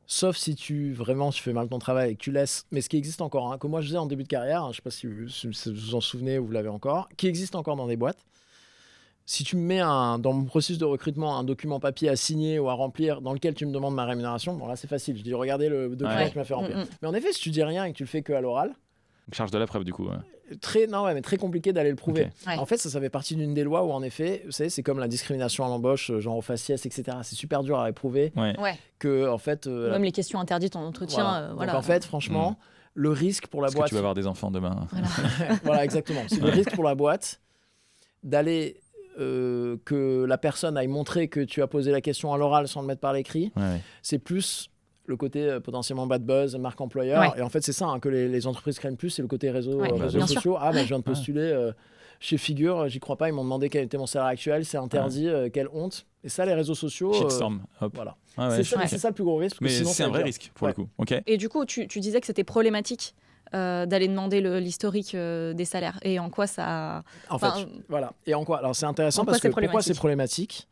sauf si tu fais mal ton travail et que tu laisses, mais ce qui existe encore, comme moi je faisais en début de carrière, je ne sais pas si vous vous en souvenez ou vous l'avez encore, qui existe encore dans des boîtes. Si tu me mets dans mon processus de recrutement un document papier à signer ou à remplir dans lequel tu me demandes ma rémunération, bon là c'est facile, je dis regardez le document que tu m'as fait remplir. Mais en effet, si tu dis rien et que tu le fais que à l'oral, charge de la preuve du coup. Mais très compliqué d'aller le prouver. Okay. En fait, ça fait partie d'une des lois où en effet, vous savez, c'est comme la discrimination à l'embauche, genre au faciès, etc. C'est super dur à éprouver. Que en fait, même les questions interdites en entretien. Donc en fait, franchement. le risque pour la Parce boîte... que tu vas avoir des enfants demain. Voilà, exactement. C'est le risque pour la boîte d'aller... que la personne aille montrer que tu as posé la question à l'oral sans le mettre par l'écrit. Ouais. C'est plus le côté potentiellement bad buzz, marque employeur. Ouais. Et en fait, c'est ça hein, que les entreprises craignent plus, c'est le côté réseaux bien sociaux. Ah, je viens de postuler chez Figure, j'y crois pas, ils m'ont demandé quel était mon salaire actuel, c'est interdit, quelle honte. Et ça, les réseaux sociaux... Shitstorm, hop. Voilà. Ah ouais, c'est ça le plus gros risque. Mais sinon, c'est un vrai risque, pour le coup. Ok. Et du coup, tu disais que c'était problématique d'aller demander l'historique des salaires. Et en quoi ça... En fait, voilà. Et en quoi? Alors, c'est intéressant parce que pourquoi c'est problématique?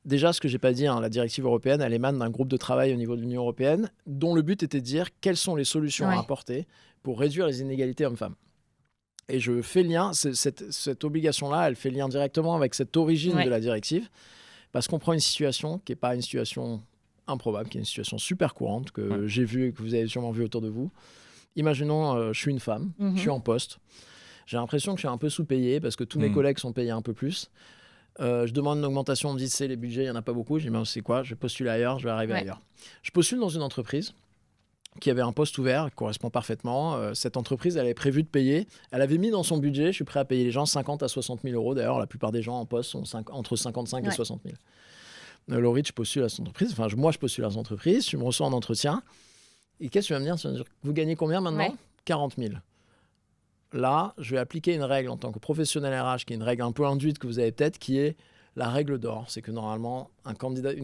Déjà, ce que j'ai pas dit, hein, la directive européenne, elle émane d'un groupe de travail au niveau de l'Union européenne, dont le but était de dire quelles sont les solutions à apporter pour réduire les inégalités hommes-femmes. Et je fais lien, cette obligation-là, elle fait lien directement avec cette origine de la directive, parce qu'on prend une situation qui n'est pas une situation improbable, qui est une situation super courante, que j'ai vue et que vous avez sûrement vu autour de vous. Imaginons, je suis une femme, je suis en poste, j'ai l'impression que je suis un peu sous-payé, parce que tous mes collègues sont payés un peu plus. Je demande une augmentation, on me dit c'est les budgets, il n'y en a pas beaucoup. Je dis mais c'est quoi? Je vais postuler ailleurs, je vais arriver ailleurs. Je postule dans une entreprise qui avait un poste ouvert, qui correspond parfaitement. Cette entreprise, elle avait prévu de payer. Elle avait mis dans son budget, je suis prêt à payer les gens 50 à 60 000 euros. D'ailleurs, la plupart des gens en poste sont entre 55 et 60 000. Laurie, je postule à cette entreprise. Enfin, moi, je postule à cette entreprise. Je me reçois en entretien. Et qu'est-ce que tu vas me dire? Tu vas me dire, vous gagnez combien maintenant? 40 000. Là, je vais appliquer une règle en tant que professionnel RH, qui est une règle un peu induite que vous avez peut-être, qui est la règle d'or. C'est que normalement, un candidat,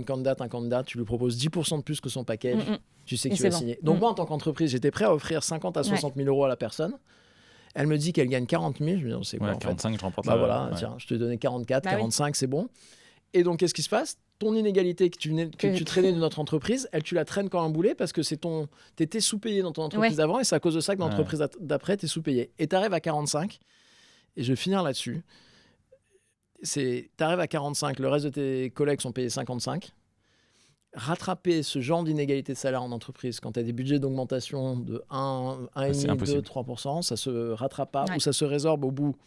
tu lui proposes 10% de plus que son package, tu sais que tu vas signer. Donc moi, en tant qu'entreprise, j'étais prêt à offrir 50 à 60 000 euros à la personne. Elle me dit qu'elle gagne 40 000. Je me dis, c'est quoi 45, je remporte voilà, tiens, je te donnais 44, 45, c'est bon. Et donc, qu'est-ce qui se passe? Ton inégalité que tu traînais de notre entreprise, tu la traînes comme un boulet parce que t'étais sous-payé dans ton entreprise d'avant et c'est à cause de ça que dans l'entreprise d'après, t'es sous-payé. Et t'arrives à 45, et je vais finir là-dessus. T'arrives à 45, le reste de tes collègues sont payés 55. Rattraper ce genre d'inégalité de salaire en entreprise quand tu as des budgets d'augmentation de 1,5, 2, 3%, ça se rattrape pas ou ça se résorbe au bout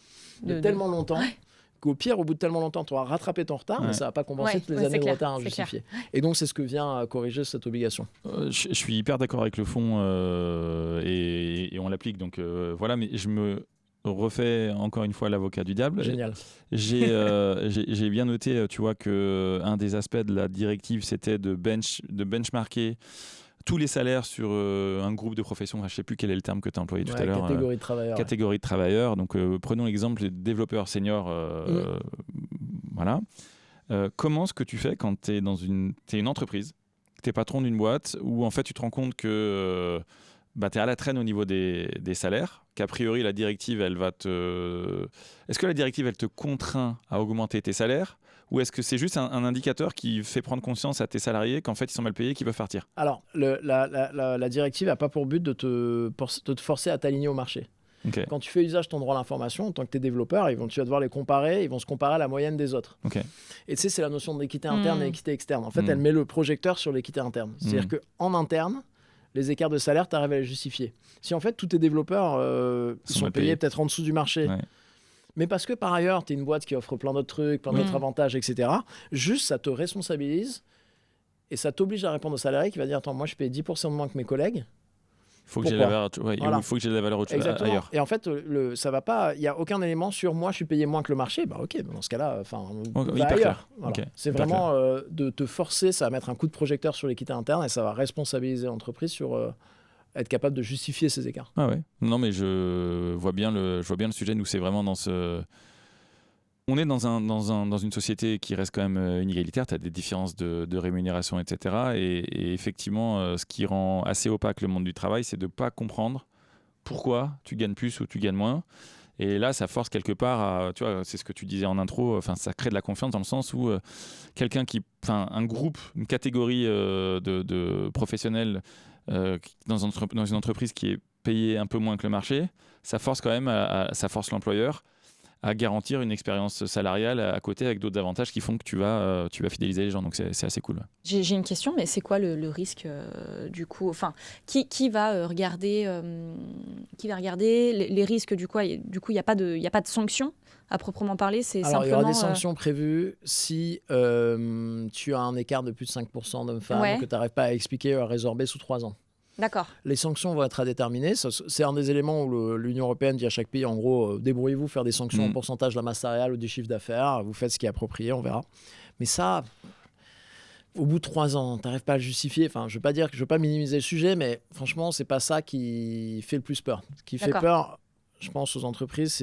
de tellement longtemps. Qu'au pire, au bout de tellement longtemps, tu auras rattrapé ton retard, mais ça ne va pas compenser toutes les années de retard injustifié. Et donc, c'est ce que vient corriger cette obligation. Je suis hyper d'accord avec le fond et on l'applique. Donc voilà, mais je me refais encore une fois l'avocat du diable. Génial. J'ai bien noté, tu vois, qu'un des aspects de la directive, c'était de benchmarker tous les salaires sur un groupe de professions. Je ne sais plus quel est le terme que tu as employé tout à l'heure. Catégorie de travailleurs. Catégorie de travailleurs. Donc, prenons l'exemple des développeurs seniors. Voilà. Comment est-ce que tu fais quand tu es t'es une entreprise, tu es patron d'une boîte, où en fait tu te rends compte que tu es à la traîne au niveau des salaires, qu'a priori la directive, Est-ce que la directive, elle te contraint à augmenter tes salaires? Ou est-ce que c'est juste un indicateur qui fait prendre conscience à tes salariés qu'en fait ils sont mal payés, qu'ils peuvent partir? Alors, la directive n'a pas pour but de te forcer à t'aligner au marché. Okay. Quand tu fais usage de ton droit à l'information, en tant que tu es développeur, tu vas devoir les comparer, ils vont se comparer à la moyenne des autres. Okay. Et tu sais, c'est la notion d'équité interne et d'équité externe. En fait, elle met le projecteur sur l'équité interne. C'est-à-dire qu'en interne, les écarts de salaire, tu arrives à les justifier. Si en fait tous tes développeurs sont payés peut-être en dessous du marché, mais parce que par ailleurs, tu es une boîte qui offre plein d'autres trucs, plein d'autres avantages, etc., juste ça te responsabilise et ça t'oblige à répondre au salarié qui va dire, attends, moi je paye 10% de moins que mes collègues. Il faut que j'ai la valeur, il faut que j'ai de la valeur ailleurs. Et en fait, ça va pas. Il n'y a aucun élément sur moi, je suis payé moins que le marché. Bah ok, dans ce cas-là, va ailleurs. Voilà. Okay, c'est vraiment de te forcer, ça va mettre un coup de projecteur sur l'équité interne et ça va responsabiliser l'entreprise sur être capable de justifier ces écarts. Ah ouais. Non, mais je vois bien le sujet. Nous, c'est vraiment dans ce. On est dans une société qui reste quand même inégalitaire. Tu as des différences de rémunération, etc. Et effectivement, ce qui rend assez opaque le monde du travail, c'est de ne pas comprendre pourquoi tu gagnes plus ou tu gagnes moins. Et là, ça force quelque part à, tu vois, c'est ce que tu disais en intro, ça crée de la confiance dans le sens où un groupe, une catégorie de professionnels dans une entreprise qui est payée un peu moins que le marché, ça force quand même, ça force l'employeur à garantir une expérience salariale à côté avec d'autres avantages qui font que tu vas fidéliser les gens. Donc c'est assez cool. J'ai une question, mais c'est quoi le risque du coup, enfin, qui va regarder les risques du coup il n'y a pas de sanctions à proprement parler, c'est simplement... Alors il y aura des sanctions prévues si tu as un écart de plus de 5% d'hommes-femmes que tu n'arrives pas à expliquer ou à résorber sous 3 ans. D'accord. Les sanctions vont être à déterminer. C'est un des éléments où l'Union européenne dit à chaque pays, en gros, débrouillez-vous, faire des sanctions en pourcentage de la masse salariale ou du chiffre d'affaires. Vous faites ce qui est approprié, on verra. Mais ça, au bout de 3 ans, tu n'arrives pas à le justifier. Enfin, je ne veux pas minimiser le sujet, mais franchement, ce n'est pas ça qui fait le plus peur. Ce qui fait peur, je pense, aux entreprises,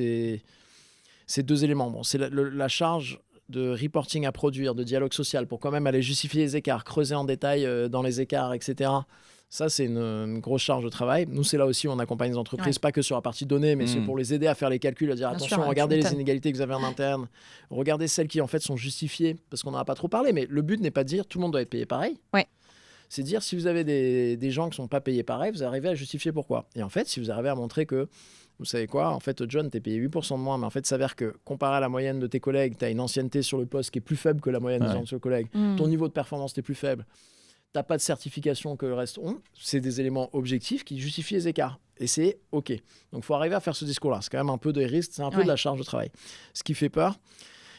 c'est 2 éléments. Bon, c'est la charge de reporting à produire, de dialogue social, pour quand même aller justifier les écarts, creuser en détail dans les écarts, etc. Ça, c'est une grosse charge de travail. Nous, c'est là aussi où on accompagne les entreprises, pas que sur la partie données, mais c'est pour les aider à faire les calculs, à dire attention, regardez les inégalités que vous avez en interne, regardez celles qui en fait sont justifiées, parce qu'on n'en a pas trop parlé, mais le but n'est pas de dire tout le monde doit être payé pareil. Ouais. C'est de dire si vous avez des gens qui ne sont pas payés pareil, vous arrivez à justifier pourquoi. Et en fait, si vous arrivez à montrer que vous savez quoi, en fait, John, t'es payé 8% de moins, mais en fait, il s'avère que, comparé à la moyenne de tes collègues, tu as une ancienneté sur le poste qui est plus faible que la moyenne des anciens collègues. Ton niveau de performance est plus faible. Tu n'as pas de certification que le reste ont. C'est des éléments objectifs qui justifient les écarts. Et c'est OK. Donc, il faut arriver à faire ce discours-là. C'est quand même un peu des risques, c'est un peu de la charge de travail. Ce qui fait peur,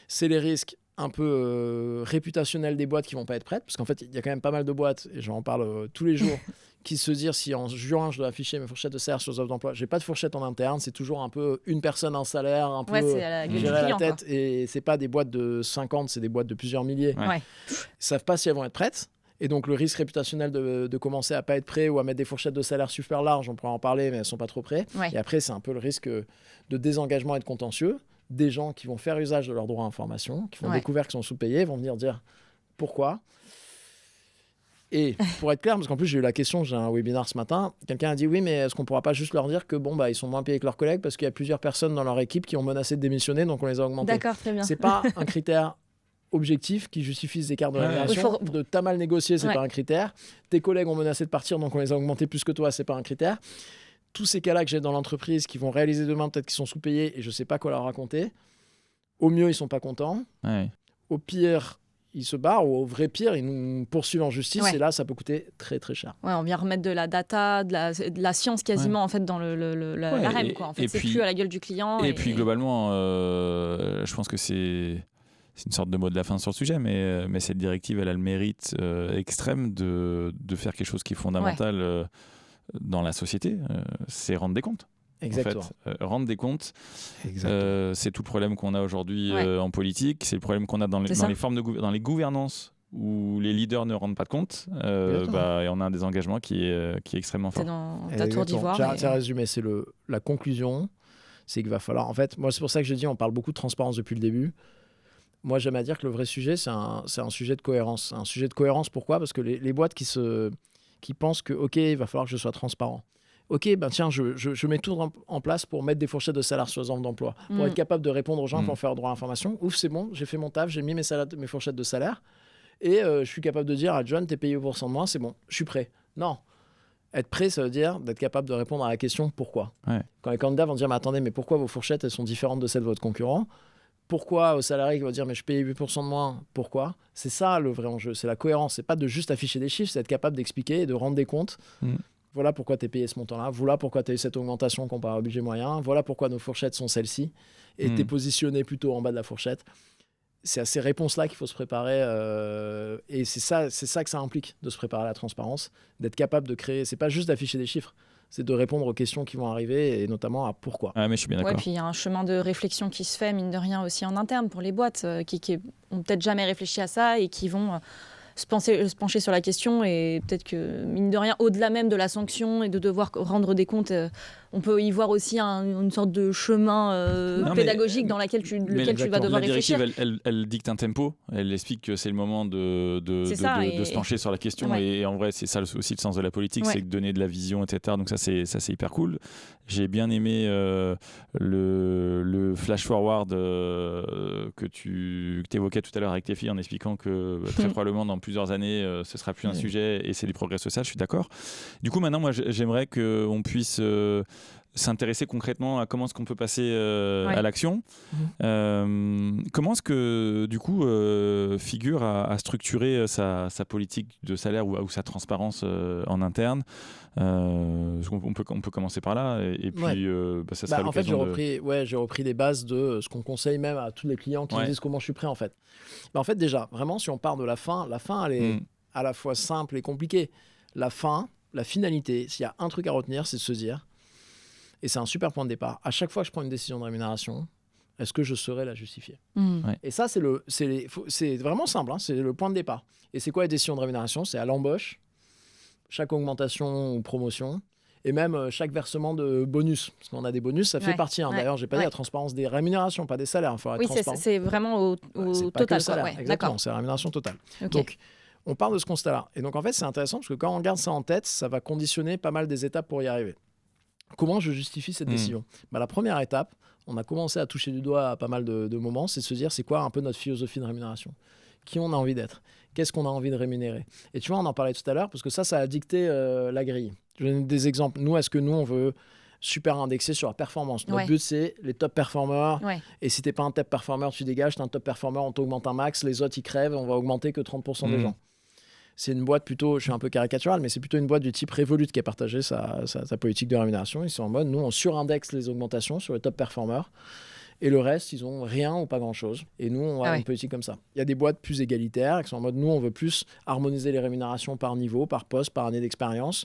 c'est les risques un peu réputationnels des boîtes qui ne vont pas être prêtes. Parce qu'en fait, il y a quand même pas mal de boîtes, et j'en parle tous les jours, qui se disent si en juin je dois afficher mes fourchettes de salaire sur les offres d'emploi, j'ai pas de fourchette en interne, c'est toujours un peu une personne, un salaire, un peu c'est à la gérer à la tête, quoi. Et c'est pas des boîtes de 50, c'est des boîtes de plusieurs milliers. Ouais. Ils savent pas si elles vont être prêtes, et donc le risque réputationnel de commencer à pas être prêt ou à mettre des fourchettes de salaire super larges, on pourrait en parler, mais elles sont pas trop prêtes. Et après, c'est un peu le risque de désengagement et de contentieux des gens qui vont faire usage de leurs droits à information, qui vont découvrir qu'ils sont sous-payés, vont venir dire pourquoi. Et pour être clair, parce qu'en plus j'ai eu la question, j'ai un webinaire ce matin, quelqu'un a dit oui, mais est-ce qu'on ne pourra pas juste leur dire que ils sont moins payés que leurs collègues parce qu'il y a plusieurs personnes dans leur équipe qui ont menacé de démissionner, donc on les a augmentés. D'accord, très bien. C'est pas un critère objectif qui justifie les écarts de rémunération. De t'as mal négocié, c'est pas un critère. Tes collègues ont menacé de partir, donc on les a augmentés plus que toi, c'est pas un critère. Tous ces cas-là que j'ai dans l'entreprise qui vont réaliser demain, peut-être qu'ils sont sous-payés et je sais pas quoi leur raconter. Au mieux, ils sont pas contents. Au pire, ils se barrent, ou au vrai pire, ils nous poursuivent en justice, et là, ça peut coûter très très cher. On vient remettre de la data, de la science quasiment en fait dans la REM, quoi. En fait, c'est plus à la gueule du client. Et puis globalement, je pense que c'est une sorte de mot de la fin sur le sujet, mais cette directive, elle a le mérite extrême de faire quelque chose qui est fondamental dans la société, c'est rendre des comptes. Exactement. En fait, rendre des comptes, c'est tout le problème qu'on a aujourd'hui en politique, c'est le problème qu'on a dans les formes dans les gouvernances où les leaders ne rendent pas de compte. Et on a un désengagement qui est extrêmement fort. C'est dans ta tour d'ivoire. J'ai résumé, c'est la conclusion, c'est qu'il va falloir... En fait, moi, c'est pour ça que je dis, on parle beaucoup de transparence depuis le début. Moi, j'aime à dire que le vrai sujet, c'est un sujet de cohérence. Un sujet de cohérence, pourquoi ? Parce que les boîtes qui pensent que, OK, il va falloir que je sois transparent. OK, tiens, je mets tout en place pour mettre des fourchettes de salaire sur les offres d'emploi, pour être capable de répondre aux gens qui vont faire droit à l'information. Ouf, c'est bon, j'ai fait mon taf, j'ai mis mes fourchettes de salaire, et je suis capable de dire à John, t'es payé 8% de moins, c'est bon, je suis prêt. Non. Être prêt, ça veut dire d'être capable de répondre à la question pourquoi. Quand les candidats vont dire, mais attendez, mais pourquoi vos fourchettes, elles sont différentes de celles de votre concurrent ? Pourquoi aux salariés qui vont dire, mais je paye 8% de moins, pourquoi ? C'est ça le vrai enjeu, c'est la cohérence. C'est pas de juste afficher des chiffres, c'est être capable d'expliquer et de rendre des comptes. Voilà pourquoi tu es payé ce montant-là, voilà pourquoi tu as eu cette augmentation comparée au budget moyen, voilà pourquoi nos fourchettes sont celles-ci, et tu es positionné plutôt en bas de la fourchette. C'est à ces réponses-là qu'il faut se préparer, et c'est ça que ça implique, de se préparer à la transparence, d'être capable de créer, c'est pas juste d'afficher des chiffres, c'est de répondre aux questions qui vont arriver, et notamment à pourquoi. Mais je suis bien d'accord. Puis il y a un chemin de réflexion qui se fait, mine de rien, aussi en interne pour les boîtes, qui ont peut-être jamais réfléchi à ça, et qui vont... se pencher sur la question, et peut-être que, mine de rien, au-delà même de la sanction et de devoir rendre des comptes, on peut y voir aussi une sorte de chemin pédagogique dans lequel tu vas devoir réfléchir. La directive, elle dicte un tempo, elle explique que c'est le moment de se pencher sur la question, et en vrai, c'est ça aussi le sens de la politique, c'est de donner de la vision, etc. Donc ça, c'est hyper cool. J'ai bien aimé le flash-forward que tu évoquais tout à l'heure avec tes filles, en expliquant que très probablement dans plusieurs années, ce sera plus un sujet, et c'est du progrès social, je suis d'accord. Du coup, maintenant, moi, j'aimerais qu'on puisse s'intéresser concrètement à comment est-ce qu'on peut passer à l'action. Comment est-ce que, du coup, Figure à structurer sa politique de salaire ou sa transparence en interne? On peut commencer par là, et puis ça sera l'occasion j'ai repris les bases de ce qu'on conseille même à tous les clients qui me disent comment je suis prêt, en fait. En fait, déjà, vraiment, si on part de la fin, elle est à la fois simple et compliquée. La fin, la finalité, s'il y a un truc à retenir, c'est de se dire, et c'est un super point de départ, à chaque fois que je prends une décision de rémunération, est-ce que je saurais la justifier ? Et ça, c'est vraiment simple, hein, c'est le point de départ. Et c'est quoi les décisions de rémunération ? C'est à l'embauche, chaque augmentation ou promotion, et même chaque versement de bonus. Parce qu'on a des bonus, ça fait partie. Hein. D'ailleurs, j'ai pas dit la transparence des rémunérations, pas des salaires. Il faut être transparent. C'est vraiment au c'est pas total. Que le salaire, quoi. exactement, c'est la rémunération totale. Donc, on part de ce constat-là. Et donc, en fait, c'est intéressant parce que quand on garde ça en tête, ça va conditionner pas mal des étapes pour y arriver. Comment je justifie cette décision ? La première étape, on a commencé à toucher du doigt à pas mal de moments, c'est de se dire c'est quoi un peu notre philosophie de rémunération ? Qui on a envie d'être ? Qu'est-ce qu'on a envie de rémunérer ? Et tu vois, on en parlait tout à l'heure parce que ça a dicté la grille. Je vais donner des exemples. Est-ce que nous, on veut super indexer sur la performance ? Notre but, c'est les top performers. Et si t'es pas un top performer, tu dégages. T'es un top performer, on t'augmente un max. Les autres, ils crèvent. On va augmenter que 30% des gens. C'est une boîte plutôt, je suis un peu caricatural, mais c'est plutôt une boîte du type Revolut qui a partagé sa politique de rémunération. Ils sont en mode, nous, on surindexe les augmentations sur les top performers. Et le reste, ils ont rien ou pas grand-chose. Et nous, on a une politique comme ça. Il y a des boîtes plus égalitaires qui sont en mode, nous, on veut plus harmoniser les rémunérations par niveau, par poste, par année d'expérience.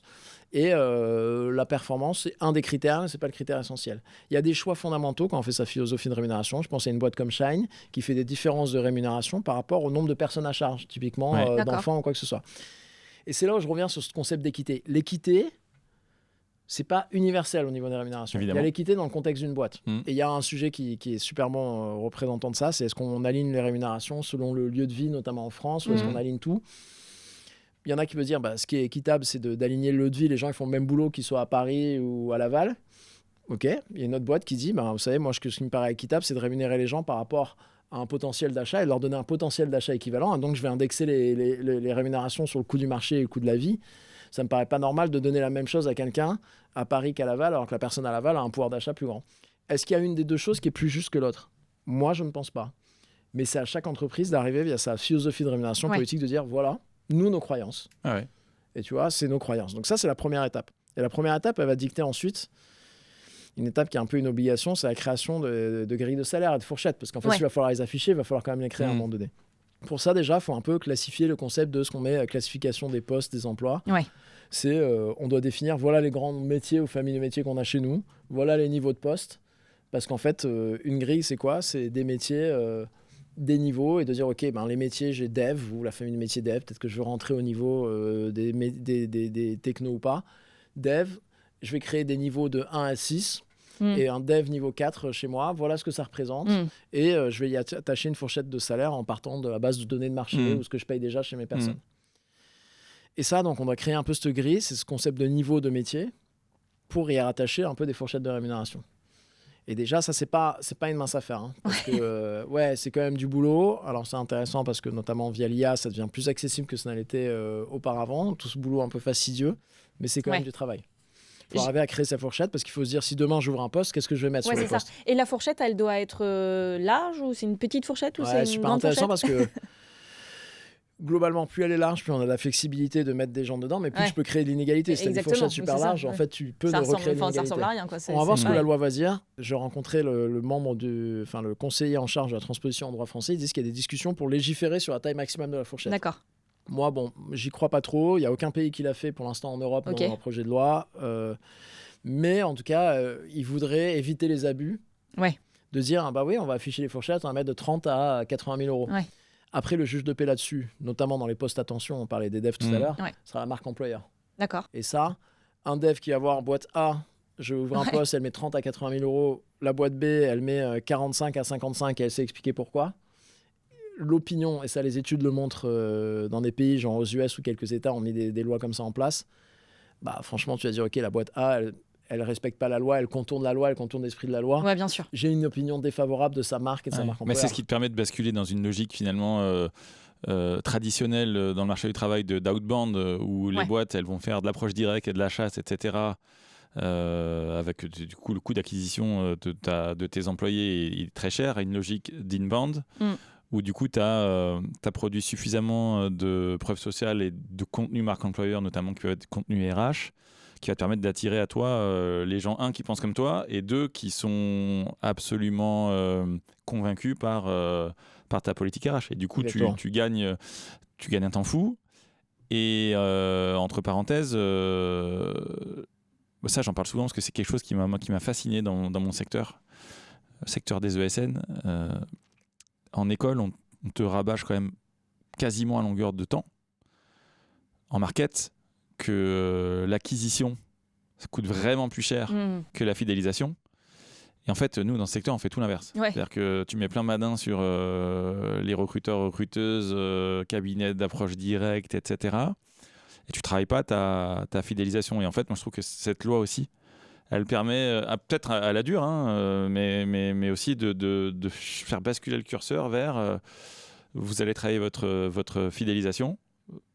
Et la performance, c'est un des critères, mais ce n'est pas le critère essentiel. Il y a des choix fondamentaux quand on fait sa philosophie de rémunération. Je pense à une boîte comme Shine qui fait des différences de rémunération par rapport au nombre de personnes à charge, typiquement d'enfants ou quoi que ce soit. Et c'est là où je reviens sur ce concept d'équité. L'équité, c'est pas universel au niveau des rémunérations. Évidemment. Il y a l'équité dans le contexte d'une boîte. Et il y a un sujet qui est super bon représentant de ça, c'est est-ce qu'on aligne les rémunérations selon le lieu de vie, notamment en France, ou est-ce qu'on aligne tout ? Il y en a qui veulent dire, ce qui est équitable, c'est d'aligner le lieu de vie. Les gens, ils font le même boulot, qu'ils soient à Paris ou à Laval. OK. Il y a une autre boîte qui dit, vous savez, moi, ce qui me paraît équitable, c'est de rémunérer les gens par rapport à un potentiel d'achat et de leur donner un potentiel d'achat équivalent. Et donc, je vais indexer les rémunérations sur le coût du marché et le coût de la vie. Ça me paraît pas normal de donner la même chose à quelqu'un à Paris qu'à Laval, alors que la personne à Laval a un pouvoir d'achat plus grand. Est-ce qu'il y a une des deux choses qui est plus juste que l'autre ? Moi, je ne pense pas. Mais c'est à chaque entreprise d'arriver via sa philosophie de rémunération politique de dire, voilà, nous, nos croyances. Et tu vois, c'est nos croyances. Donc ça, c'est la première étape. Et la première étape, elle va dicter ensuite une étape qui est un peu une obligation, c'est la création de grilles de salaire et de fourchettes. Parce qu'en fait, s'il va falloir les afficher, il va falloir quand même les créer à un moment donné. Pour ça, déjà, il faut un peu classifier le concept de ce qu'on met, classification des postes, des emplois. C'est, on doit définir, voilà les grands métiers ou familles de métiers qu'on a chez nous, voilà les niveaux de postes. Parce qu'en fait, une grille, c'est quoi ? C'est des métiers, des niveaux, et de dire, OK, les métiers, j'ai dev, ou la famille de métiers dev, peut-être que je veux rentrer au niveau des technos ou pas. Dev, je vais créer des niveaux de 1 à 6. Et un dev niveau 4 chez moi, voilà ce que ça représente. Et je vais y attacher une fourchette de salaire en partant de la base de données de marché ou ce que je paye déjà chez mes personnes. Et ça, donc, on doit créer un peu cette grille, c'est ce concept de niveau de métier, pour y rattacher un peu des fourchettes de rémunération. Et déjà, ça, c'est pas une mince affaire. Hein, parce que, c'est quand même du boulot. Alors, c'est intéressant parce que, notamment via l'IA, ça devient plus accessible que ça ne l'était auparavant. Tout ce boulot un peu fastidieux, mais c'est quand même du travail. Il faut arriver à créer sa fourchette parce qu'il faut se dire si demain j'ouvre un poste, qu'est-ce que je vais mettre sur le poste ? Et la fourchette, elle doit être large ou c'est une petite fourchette ou c'est une grande fourchette ? C'est super intéressant parce que globalement, plus elle est large, plus on a la flexibilité de mettre des gens dedans, mais plus je peux créer de l'inégalité. Si tu as une fourchette super large, en fait, tu peux recréer l'inégalité. Ça ressemble à rien. On va voir ce que la loi va dire. Je rencontrais le conseiller en charge de la transposition en droit français. Ils disent qu'il y a des discussions pour légiférer sur la taille maximum de la fourchette. D'accord. Moi, j'y crois pas trop. Il n'y a aucun pays qui l'a fait pour l'instant en Europe dans un projet de loi. Mais en tout cas, ils voudraient éviter les abus. De dire, on va afficher les fourchettes, on va mettre de 30 à 80 000 euros. Après, le juge de paix là-dessus, notamment dans les postes attention, on parlait des devs tout à l'heure, sera la marque employeur. D'accord. Et ça, un dev qui va voir boîte A, je ouvre un poste, elle met 30 à 80 000 euros. La boîte B, elle met 45 à 55 et elle sait expliquer pourquoi. L'opinion, et ça les études le montrent dans des pays, genre aux US où quelques États ont mis des lois comme ça en place, franchement tu vas dire ok, la boîte A, elle respecte pas la loi, elle contourne la loi, elle contourne l'esprit de la loi. Ouais, bien sûr. J'ai une opinion défavorable de sa marque et de sa marque employeur. Mais c'est ce qui te permet de basculer dans une logique finalement traditionnelle dans le marché du travail d'outbound où les boîtes elles vont faire de l'approche directe et de la chasse, etc. Avec du coup le coût d'acquisition de tes employés est très cher, à une logique d'inbound. Où du coup tu as produit suffisamment de preuves sociales et de contenu marque employeur, notamment qui peut être contenu RH, qui va te permettre d'attirer à toi les gens, qui pensent comme toi, et deux, qui sont absolument convaincus par ta politique RH. Et du coup, tu gagnes un temps fou. Et entre parenthèses, ça j'en parle souvent parce que c'est quelque chose qui m'a fasciné dans mon secteur des ESN. En école, on te rabâche quand même quasiment à longueur de temps en market que l'acquisition, ça coûte vraiment plus cher que la fidélisation. Et en fait, nous, dans ce secteur, on fait tout l'inverse. Ouais. C'est-à-dire que tu mets plein madin sur les recruteurs, recruteuses, cabinets d'approche directe, etc. Et tu ne travailles pas ta fidélisation. Et en fait, moi, je trouve que cette loi aussi, elle permet, peut-être à la dure, mais aussi de faire basculer le curseur vers vous allez travailler votre fidélisation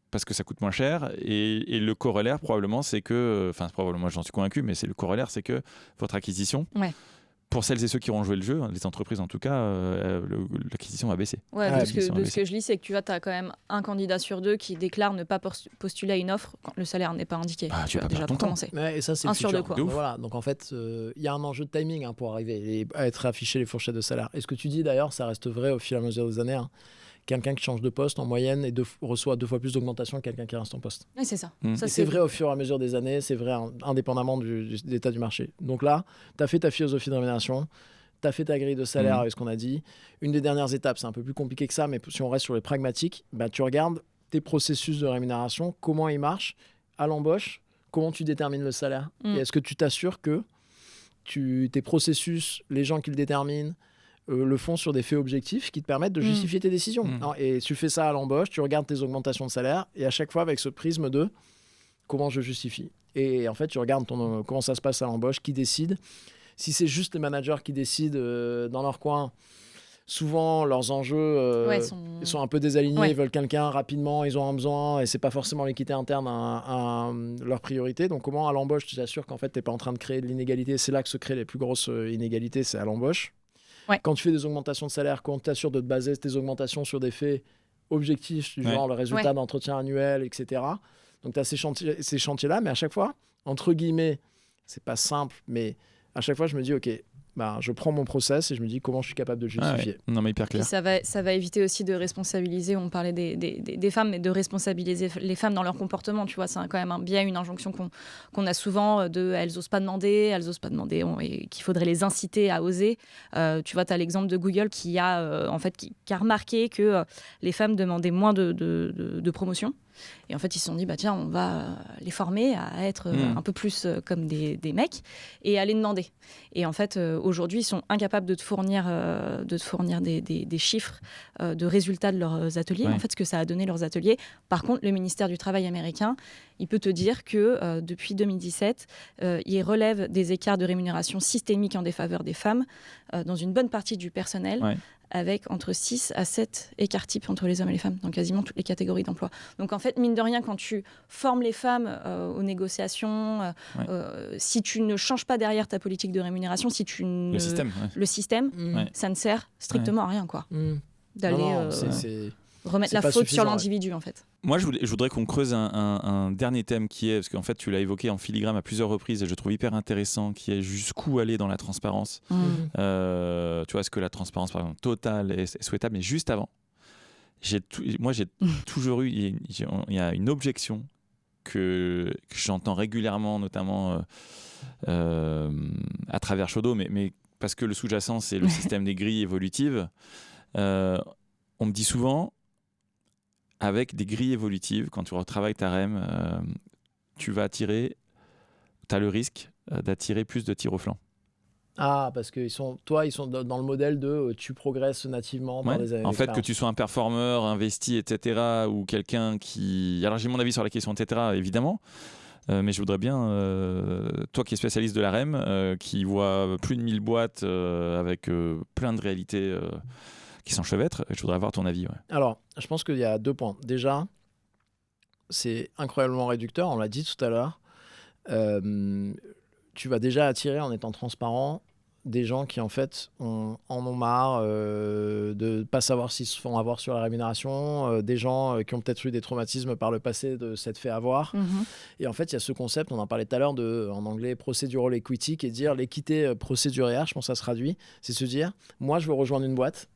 parce que ça coûte moins cher. Et le corollaire, probablement, c'est que, probablement, j'en suis convaincu, mais c'est le corollaire, c'est que votre acquisition, pour celles et ceux qui auront joué le jeu, les entreprises en tout cas, l'acquisition va baisser. De ce que je lis, c'est que tu as quand même un candidat sur 2 qui déclare ne pas postuler à une offre quand le salaire n'est pas indiqué. Tu vas déjà pour commencer. Et ça, c'est un le sur futur. 2, quoi. Voilà. Donc en fait, il y a un enjeu de timing pour arriver à être affiché les fourchettes de salaire. Et ce que tu dis d'ailleurs, ça reste vrai au fur et à mesure des années. Quelqu'un qui change de poste en moyenne reçoit 2 fois plus d'augmentation que quelqu'un qui reste en poste. Oui, c'est ça. Et c'est vrai au fur et à mesure des années, c'est vrai indépendamment de l'état du marché. Donc là, tu as fait ta philosophie de rémunération, tu as fait ta grille de salaire avec ce qu'on a dit. Une des dernières étapes, c'est un peu plus compliqué que ça, mais si on reste sur les pragmatiques, tu regardes tes processus de rémunération, comment ils marchent à l'embauche, comment tu détermines le salaire. Et est-ce que tu t'assures que tes processus, les gens qui le déterminent, le font sur des faits objectifs qui te permettent de justifier tes décisions. Et tu fais ça à l'embauche, tu regardes tes augmentations de salaire, et à chaque fois avec ce prisme de comment je justifie. Et en fait, tu regardes comment ça se passe à l'embauche, qui décide. Si c'est juste les managers qui décident dans leur coin, souvent leurs enjeux sont un peu désalignés, ils veulent quelqu'un rapidement, ils ont un besoin, et c'est pas forcément l'équité interne leur priorité. Donc comment à l'embauche tu t'assures qu'en fait t'es pas en train de créer de l'inégalité. C'est là que se créent les plus grosses inégalités, c'est à l'embauche. Quand tu fais des augmentations de salaire, quand tu t'assures de te baser tes augmentations sur des faits objectifs, du genre le résultat d'entretien annuel, etc. Donc tu as ces chantiers-là, mais à chaque fois, entre guillemets, c'est pas simple, mais à chaque fois, je me dis, OK, je prends mon process et je me dis comment je suis capable de le justifier. Non, mais hyper clair. Et ça va éviter aussi de responsabiliser, on parlait des femmes, mais de responsabiliser les femmes dans leur comportement. Tu vois, c'est quand même un biais, une injonction qu'on a souvent elles osent pas demander, et qu'il faudrait les inciter à oser. Tu vois, tu as l'exemple de Google qui a remarqué que les femmes demandaient moins de promotion. Et en fait, ils se sont dit, tiens, on va les former à être un peu plus comme des mecs et à les demander. Et en fait, aujourd'hui, ils sont incapables de te fournir des chiffres de résultats de leurs ateliers, en fait, ce que ça a donné leurs ateliers. Par contre, le ministère du Travail américain, il peut te dire que depuis 2017, il relève des écarts de rémunération systémiques en défaveur des femmes dans une bonne partie du personnel. Avec entre 6 à 7 écarts types entre les hommes et les femmes, dans quasiment toutes les catégories d'emploi. Donc en fait, mine de rien, quand tu formes les femmes aux négociations, si tu ne changes pas derrière ta politique de rémunération, le système, ça ne sert strictement à rien, quoi. D'aller remettre la faute sur l'individu, en fait. Moi, je voudrais qu'on creuse un dernier thème qui est, parce qu'en fait, tu l'as évoqué en filigrane à plusieurs reprises et je trouve hyper intéressant, qui est jusqu'où aller dans la transparence. Tu vois, est-ce que la transparence, par exemple, totale est souhaitable? Mais juste avant, j'ai toujours eu, il y a une objection que j'entends régulièrement, notamment à travers Shodo, mais parce que le sous-jacent, c'est le système des grilles évolutives. On me dit souvent, avec des grilles évolutives, quand tu retravailles ta REM, tu as le risque d'attirer plus de tirs au flanc. Ah, parce qu'ils sont dans le modèle de tu progresses nativement par des années. En fait, que tu sois un performeur, investi, etc., ou quelqu'un qui... Alors, j'ai mon avis sur la question, etc., évidemment, mais je voudrais bien, toi qui es spécialiste de la REM, qui voit plus de 1000 boîtes avec plein de réalités... qui s'enchevêtrent, je voudrais avoir ton avis. Alors, je pense qu'il y a 2 points. Déjà, c'est incroyablement réducteur, on l'a dit tout à l'heure. Tu vas déjà attirer, en étant transparent, des gens qui, en fait, en ont marre de ne pas savoir s'ils se font avoir sur la rémunération, des gens qui ont peut-être eu des traumatismes par le passé de s'être fait avoir. Et en fait, il y a ce concept, on en parlait tout à l'heure, en anglais, procedural equity, qui est dire l'équité procédurière, je pense que ça se traduit, c'est se dire, moi, je veux rejoindre une boîte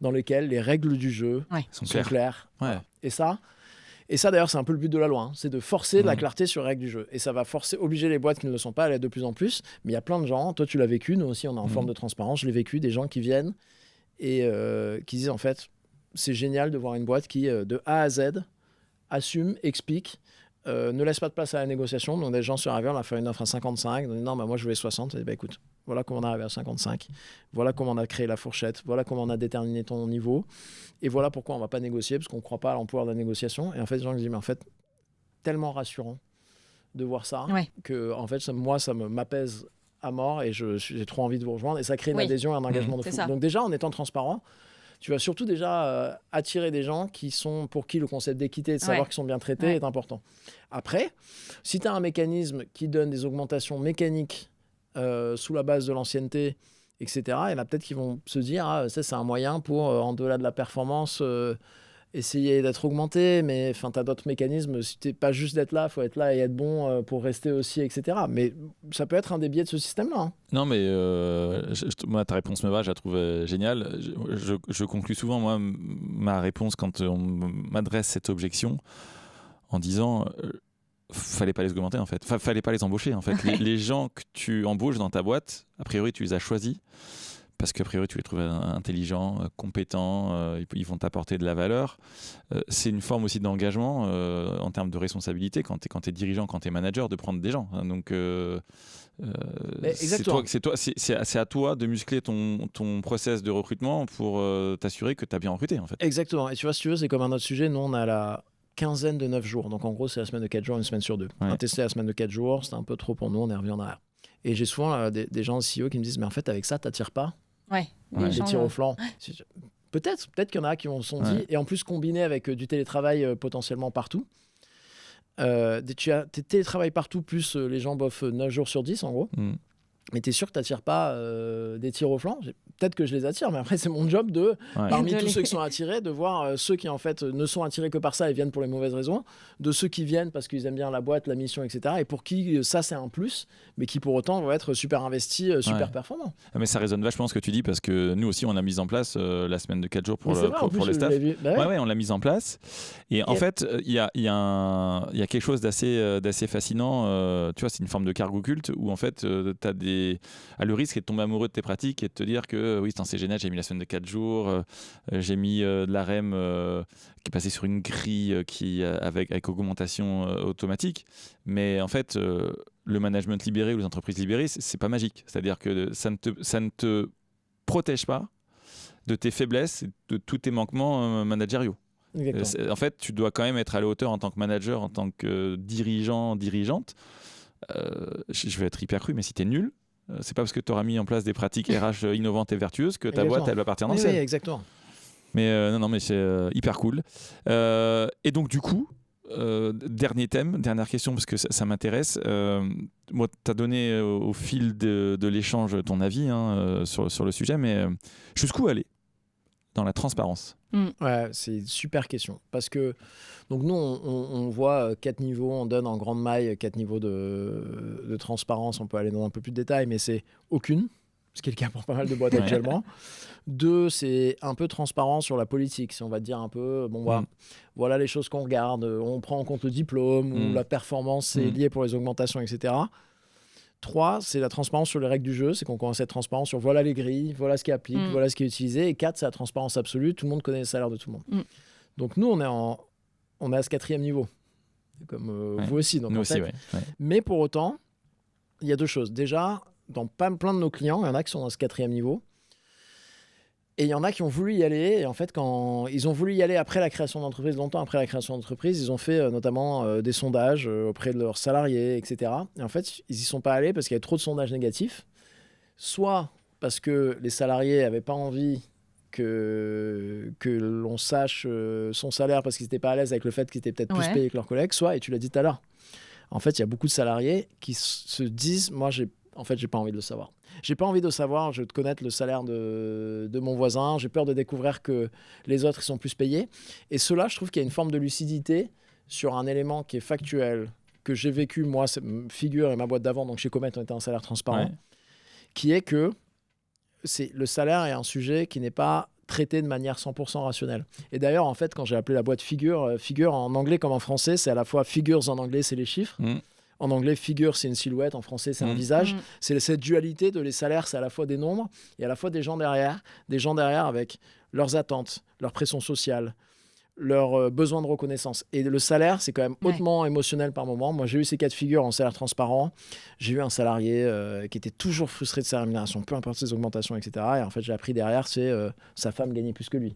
dans lesquelles les règles du jeu sont claires. Ouais. Et ça, Et ça, d'ailleurs, c'est un peu le but de la loi, hein. C'est de forcer de la clarté sur les règles du jeu. Et ça va obliger les boîtes qui ne le sont pas à l'être de plus en plus. Mais il y a plein de gens, toi tu l'as vécu, nous aussi on est en forme de transparence, je l'ai vécu, des gens qui viennent et qui disent en fait, c'est génial de voir une boîte qui, de A à Z, assume, explique, ne laisse pas de place à la négociation. Donc des gens sur arrivent, on a fait une offre à 55, on dit non, moi je voulais 60. Et écoute, voilà comment on est arrivé à 55, voilà comment on a créé la fourchette, voilà comment on a déterminé ton niveau, et voilà pourquoi on ne va pas négocier, parce qu'on ne croit pas à l'emploi de la négociation. Et en fait, les gens disent, mais en fait, tellement rassurant de voir ça, que en fait, ça m'apaise à mort, et j'ai trop envie de vous rejoindre, et ça crée une adhésion et un engagement de fou. Donc déjà, en étant transparent, tu vas surtout déjà attirer des gens pour qui le concept d'équité et de savoir qu'ils sont bien traités est important. Après, si tu as un mécanisme qui donne des augmentations mécaniques sous la base de l'ancienneté, etc., il y en a peut-être qui vont se dire ça, c'est un moyen pour, en delà de la performance, essayer d'être augmenté, mais tu as d'autres mécanismes. Si t'es pas juste d'être là, il faut être là et être bon pour rester aussi, etc. Mais ça peut être un des biais de ce système-là. Hein. Non, mais moi, ta réponse me va, je la trouve géniale. Je conclus souvent, moi, ma réponse quand on m'adresse cette objection en disant fallait pas les augmenter, en fait. Fallait pas les embaucher, en fait. Les gens que tu embauches dans ta boîte, a priori, tu les as choisis parce qu'a priori, tu les trouves intelligents, compétents, ils vont t'apporter de la valeur. C'est une forme aussi d'engagement en termes de responsabilité quand tu es dirigeant, quand tu es manager, de prendre des gens. Hein. Donc, c'est à toi de muscler ton process de recrutement pour t'assurer que tu as bien recruté, en fait. Exactement. Et tu vois, si tu veux, c'est comme un autre sujet. Nous, on a la quinzaine de 9 jours. Donc, en gros, c'est la semaine de 4 jours, une semaine sur 2. On a testé la semaine de 4 jours. C'était un peu trop pour nous. On est revenu en arrière. Et j'ai souvent des gens CEO qui me disent, mais en fait, avec ça, t'attires pas les tirs au flanc. Peut-être qu'il y en a qui se sont dit, et en plus combiné avec du télétravail potentiellement partout. Tu as télétravail partout, plus les gens boffent 9 jours sur 10 en gros. Mais tu es sûr que tu n'attires pas des tirs au flanc. Peut-être que je les attire, mais après, c'est mon job parmi tous ceux qui sont attirés, de voir ceux qui en fait ne sont attirés que par ça et viennent pour les mauvaises raisons, de ceux qui viennent parce qu'ils aiment bien la boîte, la mission, etc. Et pour qui ça, c'est un plus, mais qui pour autant vont être super investis, super performants. Mais ça résonne vachement ce que tu dis, parce que nous aussi, on a mis en place la semaine de 4 jours pour le staff. On l'a mis en place. Et en fait, il y a quelque chose d'assez fascinant. Tu vois, c'est une forme de cargo culte où en fait, tu as le risque est de tomber amoureux de tes pratiques et de te dire que oui, c'est génial, j'ai mis la semaine de 4 jours, j'ai mis de la REM qui est passée sur une grille avec augmentation automatique. Mais en fait, le management libéré ou les entreprises libérées, c'est pas magique. C'est-à-dire que ça ne te protège pas de tes faiblesses et de tous tes manquements managériaux. En fait, tu dois quand même être à la hauteur en tant que manager, en tant que dirigeant, dirigeante. Je vais être hyper cru, mais si tu es nul, c'est pas parce que tu auras mis en place des pratiques RH innovantes et vertueuses que ta boîte elle va partir dans le ciel. Oui, exactement. Mais non, mais c'est hyper cool. Et donc du coup, dernière question parce que ça m'intéresse. Moi, tu as donné au fil de l'échange ton avis sur le sujet, mais jusqu'où aller dans la transparence? Ouais, c'est une super question. Parce que donc nous, on voit 4 niveaux, on donne en grande maille 4 niveaux de transparence. On peut aller dans un peu plus de détails, mais c'est aucune, ce qui est le cas pour pas mal de boîtes actuellement. 2, c'est un peu transparent sur la politique. Si on va te dire un peu, voilà les choses qu'on regarde, on prend en compte le diplôme ou la performance est liée pour les augmentations, etc. 3, c'est la transparence sur les règles du jeu, c'est qu'on commence à être transparent sur voilà les grilles, voilà ce qui applique, voilà ce qui est utilisé. Et 4, c'est la transparence absolue, tout le monde connaît le salaire de tout le monde. Donc nous, on est à ce 4e niveau, comme vous aussi. Donc, nous aussi, Mais pour autant, il y a 2 choses. Déjà, dans plein de nos clients, il y en a qui sont dans ce 4e niveau. Et il y en a qui ont voulu y aller. Et en fait, quand ils ont voulu y aller après la création d'entreprise, longtemps après la création d'entreprise, ils ont fait notamment des sondages auprès de leurs salariés, etc. Et en fait, ils n'y sont pas allés parce qu'il y avait trop de sondages négatifs. Soit parce que les salariés n'avaient pas envie que l'on sache son salaire parce qu'ils n'étaient pas à l'aise avec le fait qu'ils étaient peut-être plus payés que leurs collègues. Soit, et tu l'as dit tout à l'heure, en fait, il y a beaucoup de salariés qui se disent « Moi, j'ai pas envie de le savoir. J'ai pas envie de savoir, je veux connaître le salaire de mon voisin, j'ai peur de découvrir que les autres ils sont plus payés. » Et cela, je trouve qu'il y a une forme de lucidité sur un élément qui est factuel, que j'ai vécu, moi, Figure et ma boîte d'avant, donc chez Comet, on était un salaire transparent, qui est que le salaire est un sujet qui n'est pas traité de manière 100% rationnelle. Et d'ailleurs, en fait, quand j'ai appelé la boîte Figure, Figure en anglais comme en français, c'est à la fois figures en anglais, c'est les chiffres. En anglais, figure, c'est une silhouette. En français, c'est un visage. C'est cette dualité de les salaires, c'est à la fois des nombres et à la fois des gens derrière avec leurs attentes, leurs pressions sociales, leurs besoins de reconnaissance. Et le salaire, c'est quand même hautement émotionnel par moment. Moi, j'ai eu ces cas de figure en salaire transparent. J'ai eu un salarié qui était toujours frustré de sa rémunération, peu importe ses augmentations, etc. Et en fait, j'ai appris derrière, c'est sa femme gagnait plus que lui.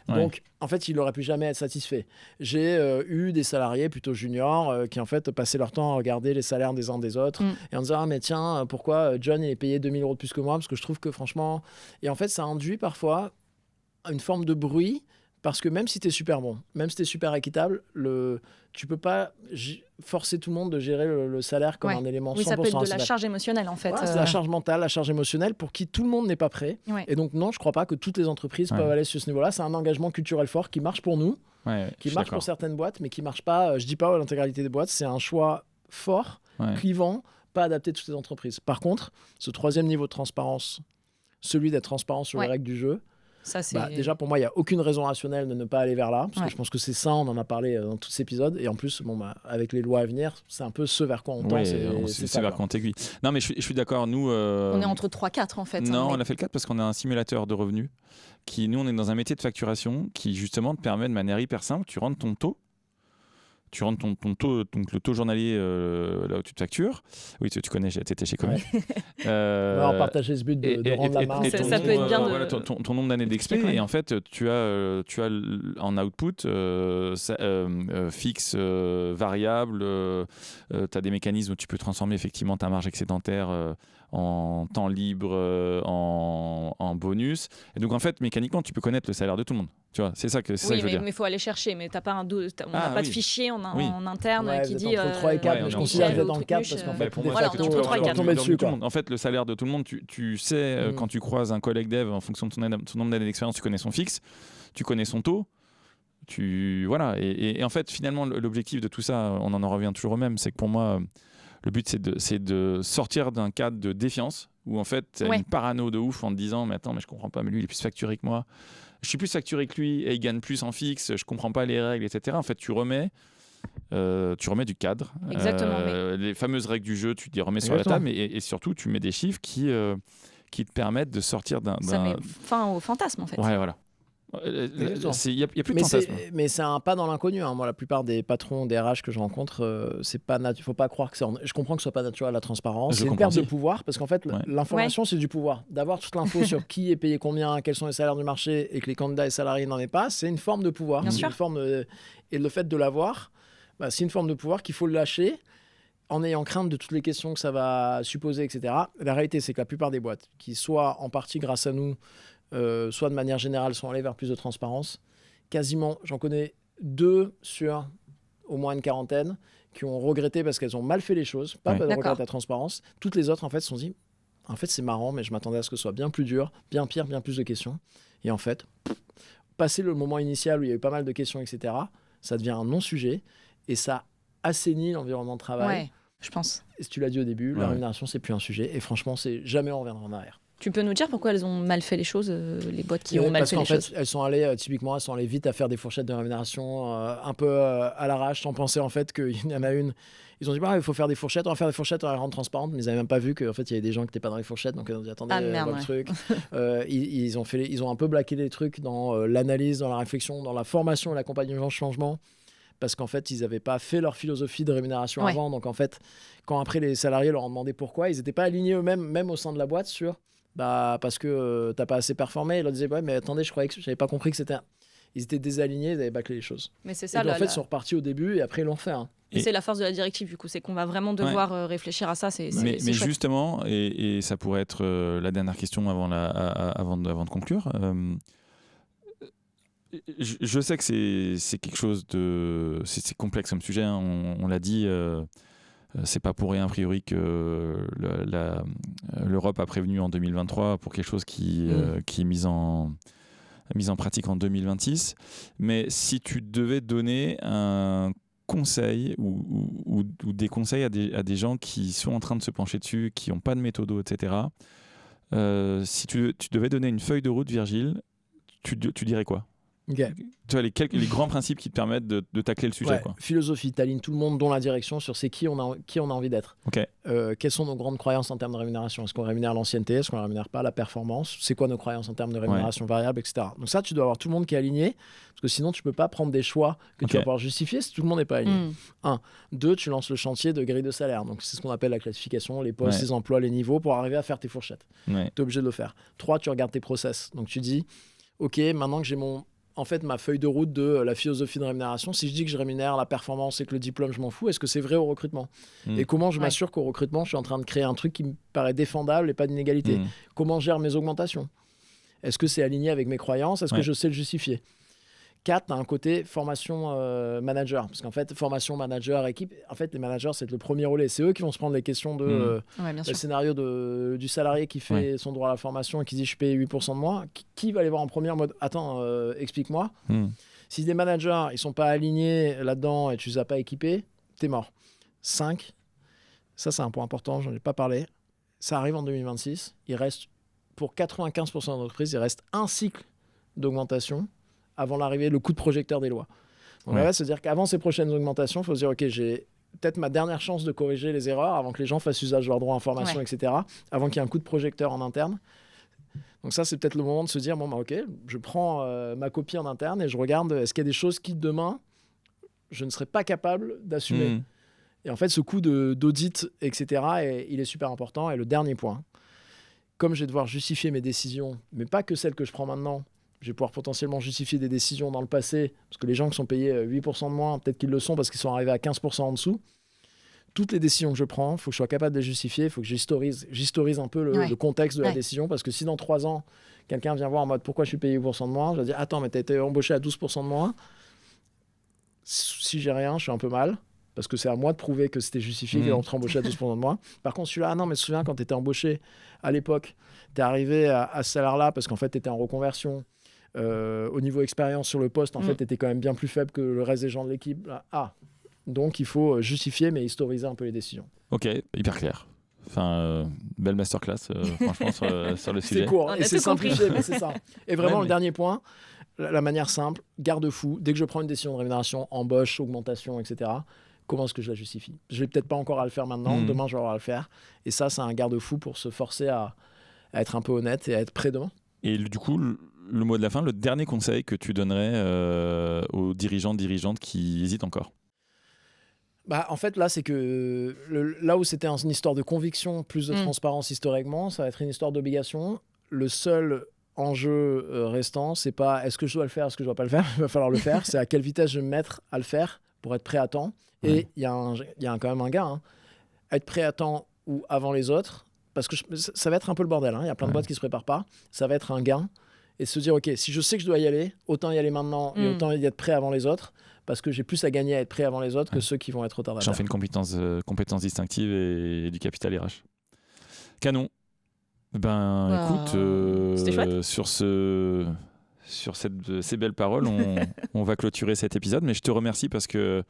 Donc, en fait, il n'aurait pu jamais être satisfait. J'ai eu des salariés plutôt juniors qui, en fait, passaient leur temps à regarder les salaires des uns des autres et en disant « Ah, mais tiens, pourquoi John, il est payé 2 000 € de plus que moi ?» Parce que je trouve que, franchement... Et en fait, ça induit parfois une forme de bruit parce que même si tu es super bon, même si tu es super équitable, tu peux pas forcer tout le monde de gérer le salaire comme un élément 100% ça peut être de la rationnel. charge émotionnelle, en fait. Voilà, c'est la charge mentale, la charge émotionnelle pour qui tout le monde n'est pas prêt. Et donc, non, je crois pas que toutes les entreprises peuvent aller sur ce niveau-là. C'est un engagement culturel fort qui marche pour nous, qui marche pour certaines boîtes, mais qui marche pas, je dis pas l'intégralité des boîtes. C'est un choix fort, clivant, pas adapté de toutes les entreprises. Par contre, ce troisième niveau de transparence, celui d'être transparent sur les règles du jeu, ça, déjà, pour moi, il n'y a aucune raison rationnelle de ne pas aller vers là, parce que je pense que c'est ça, on en a parlé dans tout cet épisode, et en plus, avec les lois à venir, c'est un peu ce vers quoi on tend. C'est ce vers quoi on t'aiguille. Non, mais je suis d'accord, nous... On est entre 3-4, en fait. Non, on a fait le 4 parce qu'on a un simulateur de revenus, nous, on est dans un métier de facturation qui, justement, te permet de manière hyper simple, tu rentres ton taux, ton taux, donc le taux journalier là où tu te factures. Oui, tu connais, tu étais chez Comet. On va partager ce but de rendre la marge. Ça peut être bien de... Voilà, ton nombre d'années d'expé. Et en fait, tu as en output fixe, variable. Tu as des mécanismes où tu peux transformer effectivement ta marge excédentaire en temps libre, en bonus. Et donc, en fait, mécaniquement, tu peux connaître le salaire de tout le monde. Tu vois, c'est ça que je veux dire. Mais il faut aller chercher. Mais t'as pas on n'a pas de fichier en interne qui dit... Entre 3 et 4, mais je considère que vous êtes dans le 4 parce qu'en fait, pour moi, voilà, on est entre 3 et 4. En fait, le salaire de tout le monde, tu sais, quand tu croises un collègue dev, en fonction de son nombre d'années d'expérience, tu connais son fixe, tu connais son taux. Voilà. Et en fait, finalement, l'objectif de tout ça, on en revient toujours au même, c'est que pour moi, le but, c'est de sortir d'un cadre de défiance où en fait, tu as une parano de ouf en te disant mais attends, mais je comprends pas, mais lui, il est plus facturé que moi. Je suis plus facturé que lui et il gagne plus en fixe, je comprends pas les règles, etc. En fait, tu remets du cadre. Exactement. Les fameuses règles du jeu, tu les remets sur la table et surtout, tu mets des chiffres qui te permettent de sortir d'un... Ça met fin au fantasme, en fait. Ouais, voilà. Il n'y a plus de fantasme. Mais c'est un pas dans l'inconnu. Moi, la plupart des patrons des RH que je rencontre, il ne faut pas croire que c'est... Je comprends que ce soit pas naturel la transparence. C'est une perte de pouvoir parce qu'en fait, l'information, c'est du pouvoir. D'avoir toute l'info sur qui est payé combien, quels sont les salaires du marché et que les candidats et salariés n'en aient pas, c'est une forme de pouvoir. Bien sûr. Et le fait de l'avoir, c'est une forme de pouvoir qu'il faut lâcher en ayant crainte de toutes les questions que ça va supposer, etc. La réalité, c'est que la plupart des boîtes, qui soit en partie grâce à nous, soit de manière générale, sont allés vers plus de transparence. Quasiment, j'en connais 2 sur au moins une quarantaine qui ont regretté parce qu'elles ont mal fait les choses, pas de regret de la transparence. Toutes les autres, en fait, se sont dit, en fait, c'est marrant, mais je m'attendais à ce que ce soit bien plus dur, bien pire, bien plus de questions. Et en fait, passer le moment initial où il y a eu pas mal de questions, etc., ça devient un non-sujet et ça assainit l'environnement de travail. Ouais, je pense. Et tu l'as dit au début, la rémunération, c'est plus un sujet. Et franchement, c'est jamais on reviendra en arrière. Tu peux nous dire pourquoi elles ont mal fait les choses, les boîtes qui ont mal fait les choses? Parce qu'en fait, elles sont allées vite à faire des fourchettes de rémunération un peu à l'arrache, sans penser en fait qu'il y en a une. Ils ont dit il faut faire des fourchettes, on va faire des fourchettes, on va les rendre transparentes, mais ils n'avaient même pas vu qu'en fait il y avait des gens qui n'étaient pas dans les fourchettes, donc ils ont dit attendez, le truc. Ils ont un peu blaqué les trucs dans l'analyse, dans la réflexion, dans la formation et l'accompagnement au changement. Parce qu'en fait, ils n'avaient pas fait leur philosophie de rémunération avant. Donc en fait, quand après les salariés leur ont demandé pourquoi, ils n'étaient pas alignés eux-mêmes, même au sein de la boîte, sur parce que t'as pas assez performé. Ils leur disaient mais attendez, je croyais que j'avais pas compris que c'était... Ils étaient désalignés, ils avaient bâclé les choses. Mais c'est ça. Et en fait, ils sont repartis au début et après ils l'ont fait. Et c'est la force de la directive, du coup, c'est qu'on va vraiment devoir réfléchir à ça. Mais justement, et ça pourrait être la dernière question avant de conclure. Je sais que c'est quelque chose de... C'est complexe comme sujet, hein. On l'a dit, c'est pas pour rien a priori que l'Europe a prévenu en 2023 pour quelque chose qui est mis en pratique en 2026. Mais si tu devais donner un conseil ou des conseils à des gens qui sont en train de se pencher dessus, qui n'ont pas de méthodo, etc., si tu devais donner une feuille de route, Virgile, tu dirais quoi? Ok. Tu vois, les grands principes qui te permettent de tacler le sujet. Ouais, Quoi. philosophie, t'alignes tout le monde dans la direction sur qui on a envie d'être. Ok. Quelles sont nos grandes croyances en termes de rémunération? Est-ce qu'on rémunère l'ancienneté? Est-ce qu'on ne rémunère pas la performance? C'est quoi nos croyances en termes de rémunération variable, etc. Donc ça, tu dois avoir tout le monde qui est aligné, parce que sinon, tu ne peux pas prendre des choix que tu vas pouvoir justifier si tout le monde n'est pas aligné. 1. 2, tu lances le chantier de grille de salaire. Donc c'est ce qu'on appelle la classification, les postes, les emplois, les niveaux, pour arriver à faire tes fourchettes. Tu es obligé de le faire. 3, tu regardes tes process. Donc tu dis, OK, maintenant que j'ai ma feuille de route de la philosophie de rémunération, si je dis que je rémunère la performance et que le diplôme, je m'en fous, est-ce que c'est vrai au recrutement? Et comment je m'assure qu'au recrutement, je suis en train de créer un truc qui me paraît défendable et pas d'inégalité? Comment je gère mes augmentations? Est-ce que c'est aligné avec mes croyances? Est-ce que je sais le justifier? 4, tu as un côté formation manager. Parce qu'en fait, formation manager, équipe, en fait, les managers, c'est le premier relais. C'est eux qui vont se prendre les questions de le scénario du salarié qui fait son droit à la formation et qui dit je paye 8% de moins. Qui va aller voir en premier en mode attends, explique-moi. Si des managers ils sont pas alignés là-dedans et tu les as pas équipés, t'es mort. 5, ça c'est un point important, j'en ai pas parlé. Ça arrive en 2026. Il reste, pour 95% d'entreprises, il reste un cycle d'augmentation avant l'arrivée, le coup de projecteur des lois. Donc là, c'est-à-dire qu'avant ces prochaines augmentations, il faut se dire, OK, j'ai peut-être ma dernière chance de corriger les erreurs avant que les gens fassent usage de leur droit à information, etc., avant qu'il y ait un coup de projecteur en interne. Donc ça, c'est peut-être le moment de se dire, bon, bah, OK, je prends ma copie en interne et je regarde, est-ce qu'il y a des choses qui, demain, je ne serai pas capable d'assumer. Et en fait, ce coup d'audit, etc., il est super important. Et le dernier point, comme je vais devoir justifier mes décisions, mais pas que celles que je prends maintenant, je vais pouvoir potentiellement justifier des décisions dans le passé, parce que les gens qui sont payés 8% de moins, peut-être qu'ils le sont parce qu'ils sont arrivés à 15% en dessous. Toutes les décisions que je prends, il faut que je sois capable de les justifier, il faut que j'historise un peu le contexte de la décision, parce que si dans 3 ans, quelqu'un vient voir en mode pourquoi je suis payé 8% de moins, je vais dire attends, mais tu as été embauché à 12% de moins. Si j'ai rien, je suis un peu mal, parce que c'est à moi de prouver que c'était justifié qu'il est embauché à 12% de moins. Par contre, celui-là, ah non, mais je me souviens quand tu étais embauché à l'époque, tu es arrivé à ce salaire-là parce qu'en fait, tu étais en reconversion. Au niveau expérience sur le poste, en fait, tu étais quand même bien plus faible que le reste des gens de l'équipe. Donc il faut justifier, mais historiser un peu les décisions. Ok, hyper clair. Enfin, belle masterclass, franchement, sur le sujet. C'est court, et c'est simplifié, mais c'est ça. Et vraiment, le dernier point, la manière simple, garde-fou, dès que je prends une décision de rémunération, embauche, augmentation, etc., comment est-ce que je la justifie? Je vais peut-être pas encore à le faire maintenant, demain, je vais avoir à le faire. Et ça, c'est un garde-fou pour se forcer à être un peu honnête et à être prêt demain. Et du coup, le mot de la fin, le dernier conseil que tu donnerais aux dirigeantes qui hésitent encore? En fait, là, c'est que là où c'était une histoire de conviction, plus de transparence historiquement, ça va être une histoire d'obligation. Le seul enjeu restant, c'est pas est-ce que je dois le faire, est-ce que je dois pas le faire, il va falloir le faire, c'est à quelle vitesse je vais me mettre à le faire pour être prêt à temps. Et il y a quand même un gars, être prêt à temps ou avant les autres, parce que ça va être un peu le bordel, il y a plein de boîtes qui se préparent pas, ça va être un gain. Et se dire, OK, si je sais que je dois y aller, autant y aller maintenant et autant y être prêt avant les autres, parce que j'ai plus à gagner à être prêt avant les autres que ceux qui vont être retardataires. J'en fais une compétence distinctive et du capital RH. Canon. Écoute, sur ces belles paroles, on va clôturer cet épisode, mais je te remercie parce que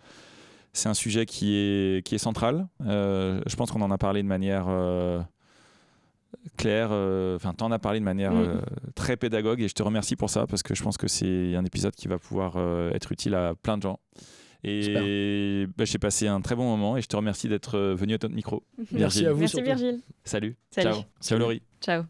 c'est un sujet qui est central. Je pense qu'on en a parlé de manière... Claire, t'en as parlé de manière très pédagogue et je te remercie pour ça parce que je pense que c'est un épisode qui va pouvoir être utile à plein de gens. Et j'ai passé un très bon moment et je te remercie d'être venu à ton micro. Merci à vous. Merci Virgile. Salut. Ciao. Ciao Laurie. Ciao.